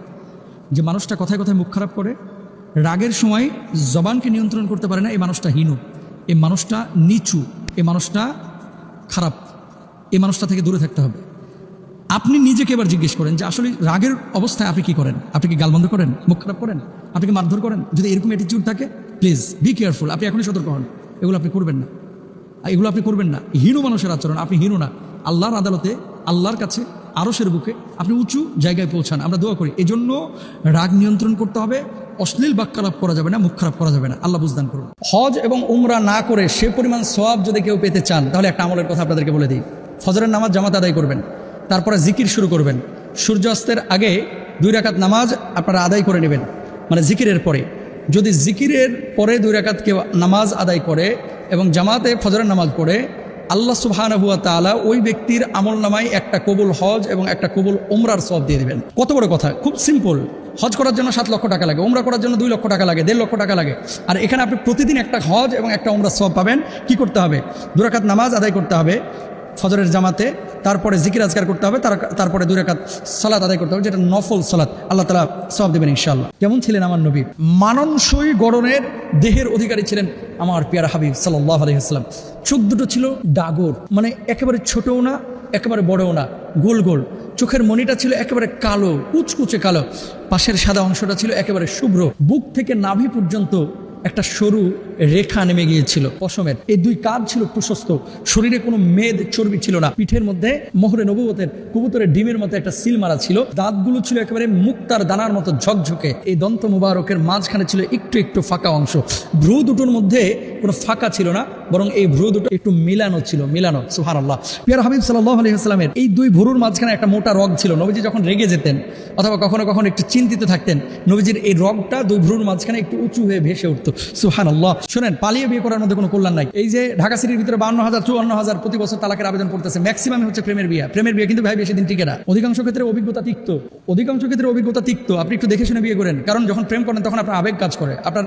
যে মানুষটা কথায় কথায় মুখ খারাপ করে, রাগের সময় জবানকে নিয়ন্ত্রণ করতে পারে না, এই মানুষটা হীন, এই মানুষটা নিচু, এই মানুষটা খারাপ, এই মানুষটা থেকে দূরে থাকতে হবে। আপনি নিজেকে এবার জিজ্ঞেস করেন যে আসলে রাগের অবস্থায় আপনি কি করেন? আপনি কি গালবন্ধ করেন, মুখ খারাপ করেন, আপনি কি মারধর করেন? যদি এরকম অ্যাটিটিউড থাকে, প্লিজ বি কেয়ারফুল, আপনি এখনই সতর্ক হন, এগুলো আপনি করবেন না, এগুলো আপনি করবেন না। হীন মানুষের আচরণ, আপনি হীন না, আল্লাহর আদালতে, আল্লাহর কাছে, আরশের বুকে আপনি উঁচু জায়গায় পৌঁছান। আমরা দোয়া করি এই জন্য রাগ নিয়ন্ত্রণ করতে হবে, অশ্লীল বাক্যালাপ করা যাবে না, মুখ খারাপ করা যাবে না। আল্লাহ বুঝদান করুন। হজ এবং উমরা না করে সে পরিমাণ সওয়াব যদি কেউ পেতে চান, তাহলে একটা আমলের কথা আপনাদেরকে বলে দিই। ফজরের নামাজ জামাত আদায় করবেন, তারপরে জিকির শুরু করবেন। সূর্যাস্তের আগে 2 রাকাত নামাজ আপনারা আদায় করে নেবেন, মানে জিকিরের পরে। যদি জিকিরের পরে 2 রাকাত কেউ নামাজ আদায় করে এবং জামাতে ফজরের নামাজ পড়ে, আল্লাহ সুবহানাহু ওয়া তাআলা ওই ব্যক্তির আমল নামায় একটা কবুল হজ এবং একটা কবুল উমরার সওয়াব দিয়ে দিবেন। কত বড় কথা, খুব সিম্পল। হজ করার জন্য 7 লক্ষ টাকা লাগে, উমরা করার জন্য 2 লক্ষ টাকা লাগে, 1.5 লক্ষ টাকা লাগে। আর এখানে আপনি প্রতিদিন একটা হজ এবং একটা উমরার সওয়াব পাবেন। কি করতে হবে? 2 রাকাত নামাজ আদায় করতে হবে ফজরের জামাতে, তারপরে জিকির আজকার করতে হবে, তারপরে 2 রাকাত সালাত আদায় করতে হবে, যেটা নফল সালাত। আল্লাহ তাআলা সওয়াব দেবেন ইনশাআল্লাহ। কেমন ছিলেন আমার নবী? মানানসই গড়নের দেহের অধিকারী ছিলেন আমার পিয়ারা হাবিব সাল্লাল্লাহু আলাইহি ওয়াসাল্লাম। চোখ দুটো ছিল ডাগর, মানে একেবারে ছোটও না একেবারে বড়ও না, গোল গোল। চোখের মণিটা ছিল একেবারে কালো, কুচকুচে কালো। পাশের সাদা অংশটা ছিল একেবারে শুভ্র। বুক থেকে নাভি পর্যন্ত একটা সরু রেখা নেমে গিয়েছিল পশমের। এই 2 কাঁধ ছিল প্রশস্ত, শরীরে কোনো মেদ চর্বি ছিল না। পিঠের মধ্যে মোহরে নবুয়তের কবুতরের ডিমের মতো একটা সিল মারা ছিল। দাঁতগুলো ছিল একেবারে মুক্তার দানার মতো ঝকঝকে। এই দন্ত মুবারকের মাঝখানে ছিল একটু একটু ফাঁকা অংশ। ভ্রু দুটোর মধ্যে কোনো ফাঁকা ছিল না, বরং এই ভ্রু দুটো একটু মিলানো ছিল, মিলানো। সুবহানাল্লাহ। পিয়ার হাবিব সাল্লাল্লাহু আলাইহি ওয়াসাল্লামের এই 2 ভ্রুর মাঝখানে একটা মোটা রগ ছিল। নবীজি যখন রেগে যেতেন অথবা কখনো কখনো একটু চিন্তিত থাকতেন, নবীজির এই রগটা 2 ভ্রুর মাঝখানে একটু উঁচু হয়ে ভেসে উঠতো। সুবহানাল্লাহ। শুনেন, পালিয়ে বিয়ে করার মধ্যে কোনো কল্যাণ নাই। এই যে ঢাকা সিটির ভিতরে 52,000 54,000 প্রতি বছর তালাকের আবেদন করতেছে, ম্যাক্সিমাম হচ্ছে প্রেমের বিয়ে। প্রেমের বিয়ে কিন্তু ভাই বেশি দিন টিকে না। অধিকাংশ ক্ষেত্রে অভিজ্ঞতা তিক্ত। আপনি একটু দেখে শুনে বিয়ে করেন, কারণ যখন প্রেম করেন তখন আপনার আবেগ কাজ করে। আপনার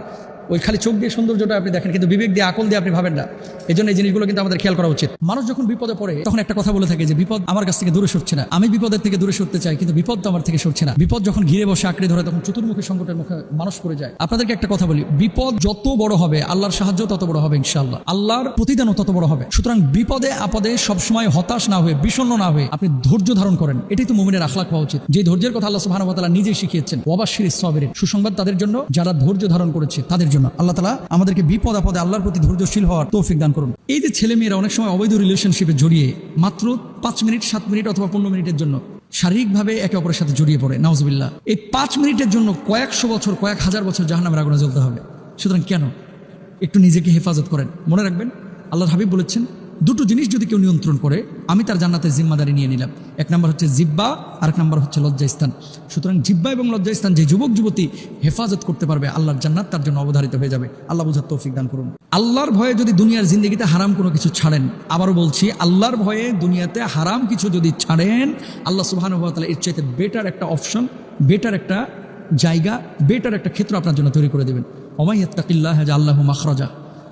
ওই খালি চোখ দিয়ে সৌন্দর্যটা আপনি দেখেন, কিন্তু বিবেক দিয়ে, আকল দিয়ে আপনি ভাবেন না। এই জন্য এই জিনিসগুলো কিন্তু আমাদের খেয়াল করা উচিত। মানুষ যখন বিপদে পড়ে তখন একটা কথা বলে থাকে যে বিপদ আমার কাছ থেকে দূরে সরছে না, আমি বিপদের থেকে দূরে সরতে চাই, কিন্তু বিপদ তো আমার থেকে সরছে না। বিপদ যখন ঘিরে বসে আঁকড়ে ধরে, তখন চতুর্মুখী সংকটের মুখে মানুষ পড়ে যায়। আপনাদেরকে একটা কথা বলি, বিপদ যত বড় হবে আল্লাহর সাহায্য তত বড় হবে ইনশাআল্লাহ, আল্লাহর প্রতিদানও তত বড় হবে। সুতরাং বিপদে আপদে সবসময় হতাশ না হয়ে, বিষণ্ণ না হয়ে আপনি ধৈর্য ধারণ করেন। এটাই তো মুমিনের আখলাক হওয়া উচিত, যে ধৈর্যের কথা আল্লাহ সুবহানাহু ওয়া তাআলা নিজেই শিখিয়েছেন। ওয়াবাশশিরিস সাবিরিন, সুসংবাদ তাদের জন্য যারা ধৈর্য ধারণ করেছে, তাদের জন্য। আল্লাহ তাআলা আমাদেরকে বিপদ আপদে আল্লাহর প্রতি ধৈর্যশীল হওয়ার তৌফিক দান করুন। এই যে ছেলেমেয়েরা অনেক সময় অবৈধ রিলেশনশিপে জড়িয়ে মাত্র 5 মিনিট 7 মিনিট অথবা 15 মিনিটের জন্য শারীরিকভাবে একে অপরের সাথে জড়িয়ে পড়ে, নাউজুবিল্লাহ, এই 5 মিনিটের জন্য কয়েকশো বছর, কয়েক হাজার বছর জাহান্নামের আগুনে জ্বলতে হবে। সুতরাং কেন? একটু নিজেকে হেফাজত করেন। মনে রাখবেন, আল্লাহর হাবিব বলেছেন, 2টো জিনিস যদি কেউ নিয়ন্ত্রণ করে, আমি তার জান্নাতের জিম্মাদারি নিয়ে নিলাম। 1 নম্বর হচ্ছে জিব্বা, আর 1 নম্বর হচ্ছে লজ্জাস্থান। সুতরাং জিব্বা এবং লজ্জাস্থান যে যুবক যুবতী হেফাজত করতে পারবে, আল্লাহর জান্নাত তার জন্য অবধারিত হয়ে যাবে। আল্লাহ বুঝার তৌফিক দান করুন। আল্লাহর ভয়ে যদি দুনিয়ার জিন্দগিতে হারাম কোনো কিছু ছাড়েন, আবারও বলছি, আল্লাহর ভয়ে দুনিয়াতে হারাম কিছু যদি ছাড়েন, আল্লাহ সুবহানাহু ওয়া তাআলা এর চাইতে বেটার একটা অপশন, বেটার একটা জায়গা, বেটার একটা ক্ষেত্র আপনার জন্য তৈরি করে দেবেন। ওমাই ইয়াত্তাকিল্লাহ ইয়াজআল লাহু মাখরাজা,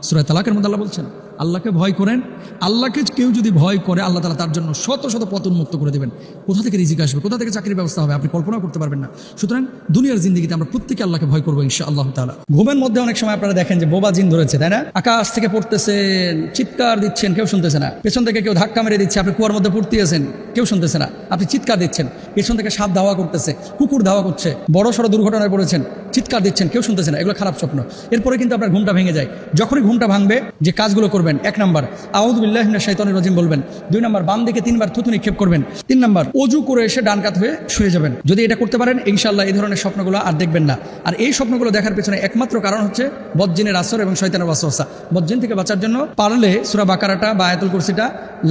সূরা তালাকের মধ্যে আল্লাহ বলছেন, আল্লাহকে ভয় করেন। আল্লাহকে কেউ যদি ভয় করে, আল্লাহ তাআলা তার জন্য শত শত পথ উন্মুক্ত করে দেবেন। কোথা থেকে রিজিক আসবে, কোথা থেকে চাকরির ব্যবস্থা হবে, আপনি কল্পনা করতে পারবেন না। সুতরাং দুনিয়ার জিন্দগিতে আমরা প্রত্যেকে আল্লাহকে ভয় করবো ইনশাআল্লাহ তাআলা। ঘুমের মধ্যে অনেক সময় আপনারা দেখেন যে বোবা জিন ধরেছে, তাই না? আকাশ থেকে পড়তেছেন, চিৎকার দিচ্ছেন, কেউ শুনতেছে না। পেছন থেকে কেউ ধাক্কা মেরে দিচ্ছে, আপনি কুয়ার মধ্যে পড়তে আছেন, কেউ শুনতেছে না। আপনি চিৎকার দিচ্ছেন, পেছন থেকে সাপ ধাওয়া করতেছে, কুকুর ধাওয়া করছে, বড় সড়ো দুর্ঘটনায় পড়েছেন, চিৎকার দিচ্ছেন, কেউ শুনতেছে না। এগুলো খারাপ স্বপ্ন। এরপরে কিন্তু আপনার ঘুমটা ভেঙে যায়। যখনই ঘুমটা ভাঙবে, যে কাজগুলো করবেন, 1 নম্বর আউযু বিল্লাহি মিনাশ শাইতানির রাজিম বলবেন, 2 নম্বর বাম দিকে 3 বার থুতু নিক্ষেপ করবেন, 3 নম্বর ওযু করে এসে ডান কাত হয়ে শুয়ে যাবেন। যদি এটা করতে পারেন, ইনশাআল্লাহ এই ধরনের স্বপ্নগুলো আর দেখবেন না। আর এই স্বপ্নগুলো দেখার পেছনে একমাত্র কারণ হচ্ছে বদজিনের আসর এবং শয়তানের ওয়াসওয়াসা। বদজিন থেকে বাঁচার জন্য পারলে সূরা বাকারাটা বা আয়াতুল কুরসিটা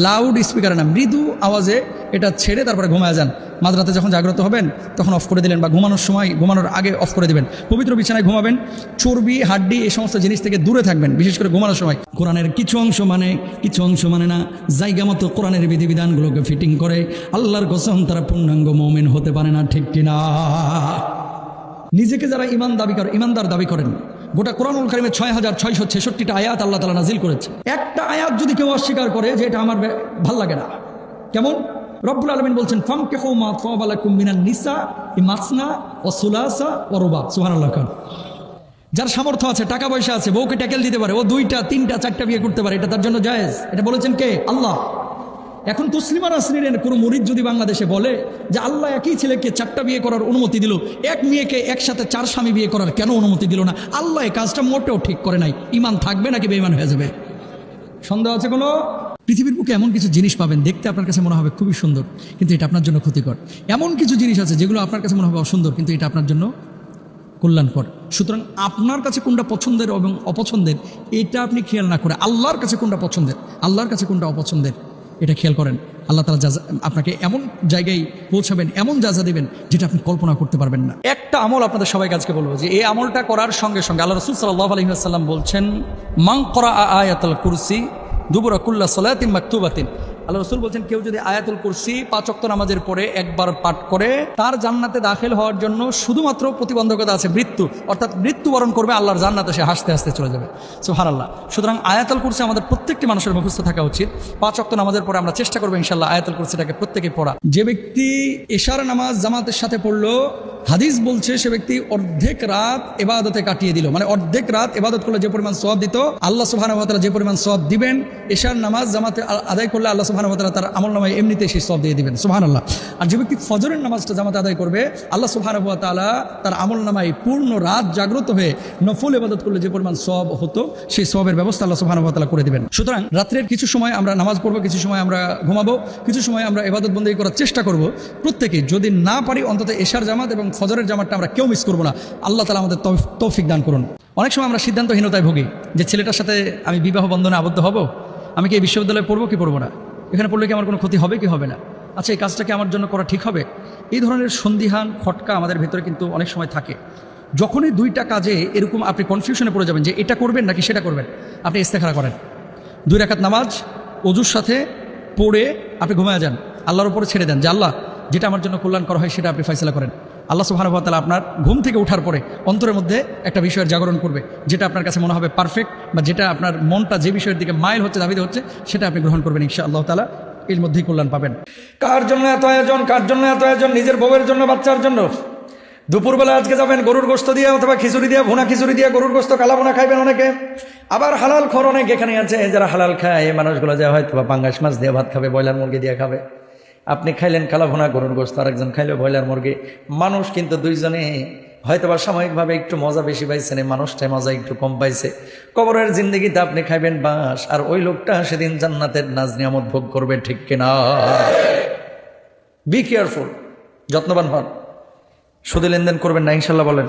লাউড স্পিকারে না, মৃদু আওয়াজে এটা ছেড়ে তারপরে ঘুমায় যান। মাঝরাতে যখন জাগ্রত হবেন তখন অফ করে দিলেন, বা ঘুমানোর সময়, ঘুমানোর আগে অফ করে দিবেন। পবিত্র বিছানায় ঘুমাবেন, চর্বি হাড্ডি এই সমস্ত জিনিস থেকে দূরে থাকবেন, বিশেষ করে ঘুমানোর সময়। কোরআনের কিছু অংশ মানে না, জায়গা মতো কোরআনের বিধিবিধানগুলোকে ফিটিং করে, আল্লাহর কসম তারা পূর্ণাঙ্গ মুমিন হতে পারে না, ঠিক কিনা? নিজেকে যারা ইমানদার দাবি করেন, গোটা কোরআনুল কারীমে 6666টা আয়াত আল্লাহ তাআলা নাজিল করেছে। একটা আয়াত যদি কেউ অস্বীকার করে যে এটা আমার ভাল লাগে না, কেমন? রব্বুল আলামিন বলছেন ফামকিহু মা তাবা লাকুম মিনান নিসা মাসনা ওয়া সুলাসা ওয়া রুবা। সুবহানাল্লাহ। যার সামর্থ্য আছে, টাকা পয়সা আছে, বউকে ট্যাকেল দিতে পারে, ও 2টা 3টা 4টা বিয়ে করতে পারে, এটা তার জন্য জায়েজ। এটা বলেছেন কে? আল্লাহ। এখন তসলিমা নাসরিনের কোনো মুরিদ যদি বাংলাদেশে বলে যে আল্লাহ একই ছেলেকে 4টা বিয়ে করার অনুমতি দিল, এক মেয়েকে একসাথে 4 স্বামী বিয়ে করার কেন অনুমতি দিল না? আল্লাহ এই কাজটা মোটেও ঠিক করে নাই। ঈমান থাকবে নাকি বেঈমান হয়ে যাবে? সন্দেহ আছে কোনো? পৃথিবীর বুকে এমন কিছু জিনিস পাবেন, দেখতে আপনার কাছে মনে হবে খুবই সুন্দর, কিন্তু এটা আপনার জন্য ক্ষতিকর। এমন কিছু জিনিস আছে যেগুলো আপনার কাছে মনে হবে অসুন্দর, কিন্তু এটা আপনার জন্য কল্যাণকর। সুতরাং আপনার কাছে কোনটা পছন্দের এবং অপছন্দের এটা আপনি খেয়াল না করে আল্লাহর কাছে কোনটা পছন্দের, আল্লাহর কাছে কোনটা অপছন্দের এটা খেয়াল করেন। আল্লাহ তাআলা আপনাকে এমন জায়গায় পৌঁছাবেন, এমন যা দেবেন যেটা আপনি কল্পনা করতে পারবেন না। একটা আমল আপনাদের সবাইকে আজকে বলবো যে এই আমলটা করার সঙ্গে সঙ্গে আল্লাহ রাসূল সাল্লাল্লাহু আলাইহি ওয়াসাল্লাম বলছেন মান ক্বরা আয়াতুল কুরসি দুবুরা কুল্লা সালাতিন মাকতুবাতিন। আল্লাহ রাসূল বলছেন কেউ যদি আয়াতুল কুরসি 5 ওয়াক্ত নামাজের পরে একবার পাঠ করে তার জান্নাতে দাখিল হওয়ার জন্য শুধুমাত্র প্রতিবন্ধকতা আছে মৃত্যু, অর্থাৎ মৃত্যুবরণ করবে, আল্লাহর জান্নাতে সে হাসতে হাসতে চলে যাবে। সুবহানাল্লাহ। সুতরাং আয়াতুল কুরসি আমাদের প্রত্যেকটি মানুষের মুখস্থ থাকা উচিত। 5 ওয়াক্ত নামাজের পরে আমরা চেষ্টা করবো ইনশাআল্লাহ আয়াতুল কুরসিটাকে প্রত্যেকেই পড়া। যে ব্যক্তি এশার নামাজ জামাতের সাথে পড়লো, হাদিস বলছে সে ব্যক্তি অর্ধেক রাত ইবাদতে কাটিয়ে দিল। মানে অর্ধেক রাত ইবাদত করলে যে পরিমাণ সওয়াব দিত আল্লাহ সুবহানাহু ওয়া তাআলা যে পরিমাণ সওয়াব দিবেন, এশার নামাজ জামাতে আদায় করলে আল্লাহ সুবহানাহু ওয়া তাআলা তার আমলনামায় এমনিতেই সেই সওয়াব দিয়ে দিবেন। সুবহানাল্লাহ। আর যে ব্যক্তি ফজরের নামাজটা জামাতে আদায় করবে আল্লাহ সুবহানাহু ওয়া তাআলা তার আমলনামায় পূর্ণ রাত জাগ্রত হয়ে নফল ইবাদত করলে যে পরিমাণ সওয়াব হতো সেই সওয়াবের ব্যবস্থা আল্লাহ সুবহানাহু ওয়া তাআলা করে দিবেন। সুতরাং রাত্রের কিছু সময় আমরা নামাজ পড়বো, কিছু সময় আমরা ঘুমাবো, কিছু সময় আমরা ইবাদত বন্দেগী করার চেষ্টা করব। প্রত্যেকে যদি না পারি অন্তত এশার জামাত এবং ফজরের জামাতটা আমরা কেউ মিস করবো না। আল্লাহ তাআলা আমাদের তৌফিক দান করুন। অনেক সময় আমরা সিদ্ধান্তহীনতায় ভুগি যে ছেলেটার সাথে আমি বিবাহ বন্ধনে আবদ্ধ হব, আমি কি এই বিশ্ববিদ্যালয়ে পড়বো কি পড়বো না, এখানে পড়লে কি আমার কোনো ক্ষতি হবে কি হবে না, আচ্ছা এই কাজটা কি আমার জন্য করা ঠিক হবে, এই ধরনের সন্দিহান খটকা আমাদের ভিতরে কিন্তু অনেক সময় থাকে। যখনই 2টা কাজে এরকম আপনি কনফিউশনে পড়ে যাবেন যে এটা করবেন নাকি সেটা করবেন, আপনি ইস্তেখারা করেন, 2 রাকাত নামাজ ওযুর সাথে পড়ে আপনি ঘুমায় যান, আল্লাহর উপরে ছেড়ে দেন যে আল্লাহ যেটা আমার জন্য কল্যাণকর হয় সেটা আপনি ফয়সালা করেন। আল্লাহ সুবহানাহু ওয়া তাআলা আপনার ঘুম থেকে ওঠার পরে অন্তরের মধ্যে একটা বিষয়ের জাগরণ করবে, যেটা আপনার কাছে মনে হবে পারফেক্ট, বা যেটা আপনার মনটা যে বিষয়ের দিকে মাইল হচ্ছে, দাবিত হচ্ছে, সেটা আপনি গ্রহণ করবেন ইনশাআল্লাহ তাআলা। এর মধ্যেই কল্যাণ পাবেন। কার জন্য এত আয়োজন, কার জন্য এত আয়োজন? নিজের বউয়ের জন্য, বাচ্চার জন্য। দুপুরবেলা আজকে যাবেন গরুর গোশত দিয়ে অথবা খিচুড়ি দিয়ে, ভুনা খিচুড়ি দিয়ে গরুর গোশত কালা ভুনা খাইবেন অনেকে। আবার হালাল খোর অনেক এখানে আছে যারা হালাল খায়, এই মানুষগুলো যা হয়তো বা পাঙ্গাস মাছ দিয়ে ভাত খাবে, ব্রয়লার মুরগি দিয়ে খাবে। আপনি খাইলেন কালা ভুনা গরুর গোশত, আরেকজন খাইলেও ব্রয়লার মুরগি। মানুষ কিন্তু দুইজনে হয়তো বা সাময়িকভাবে একটু মজা বেশি পাইছেন, এই মানুষটাই মজা একটু কম পাইছে। কবরের জিন্দগিতে আপনি খাইবেন বাঁশ, আর ওই লোকটা সেদিন জান্নাতের নাজ নিয়ামত ভোগ করবে, ঠিক কিনা? বি কেয়ারফুল, যত্নবান হন। সুদে লেনদেন করবেন না ইনশাল্লাহ বলেন।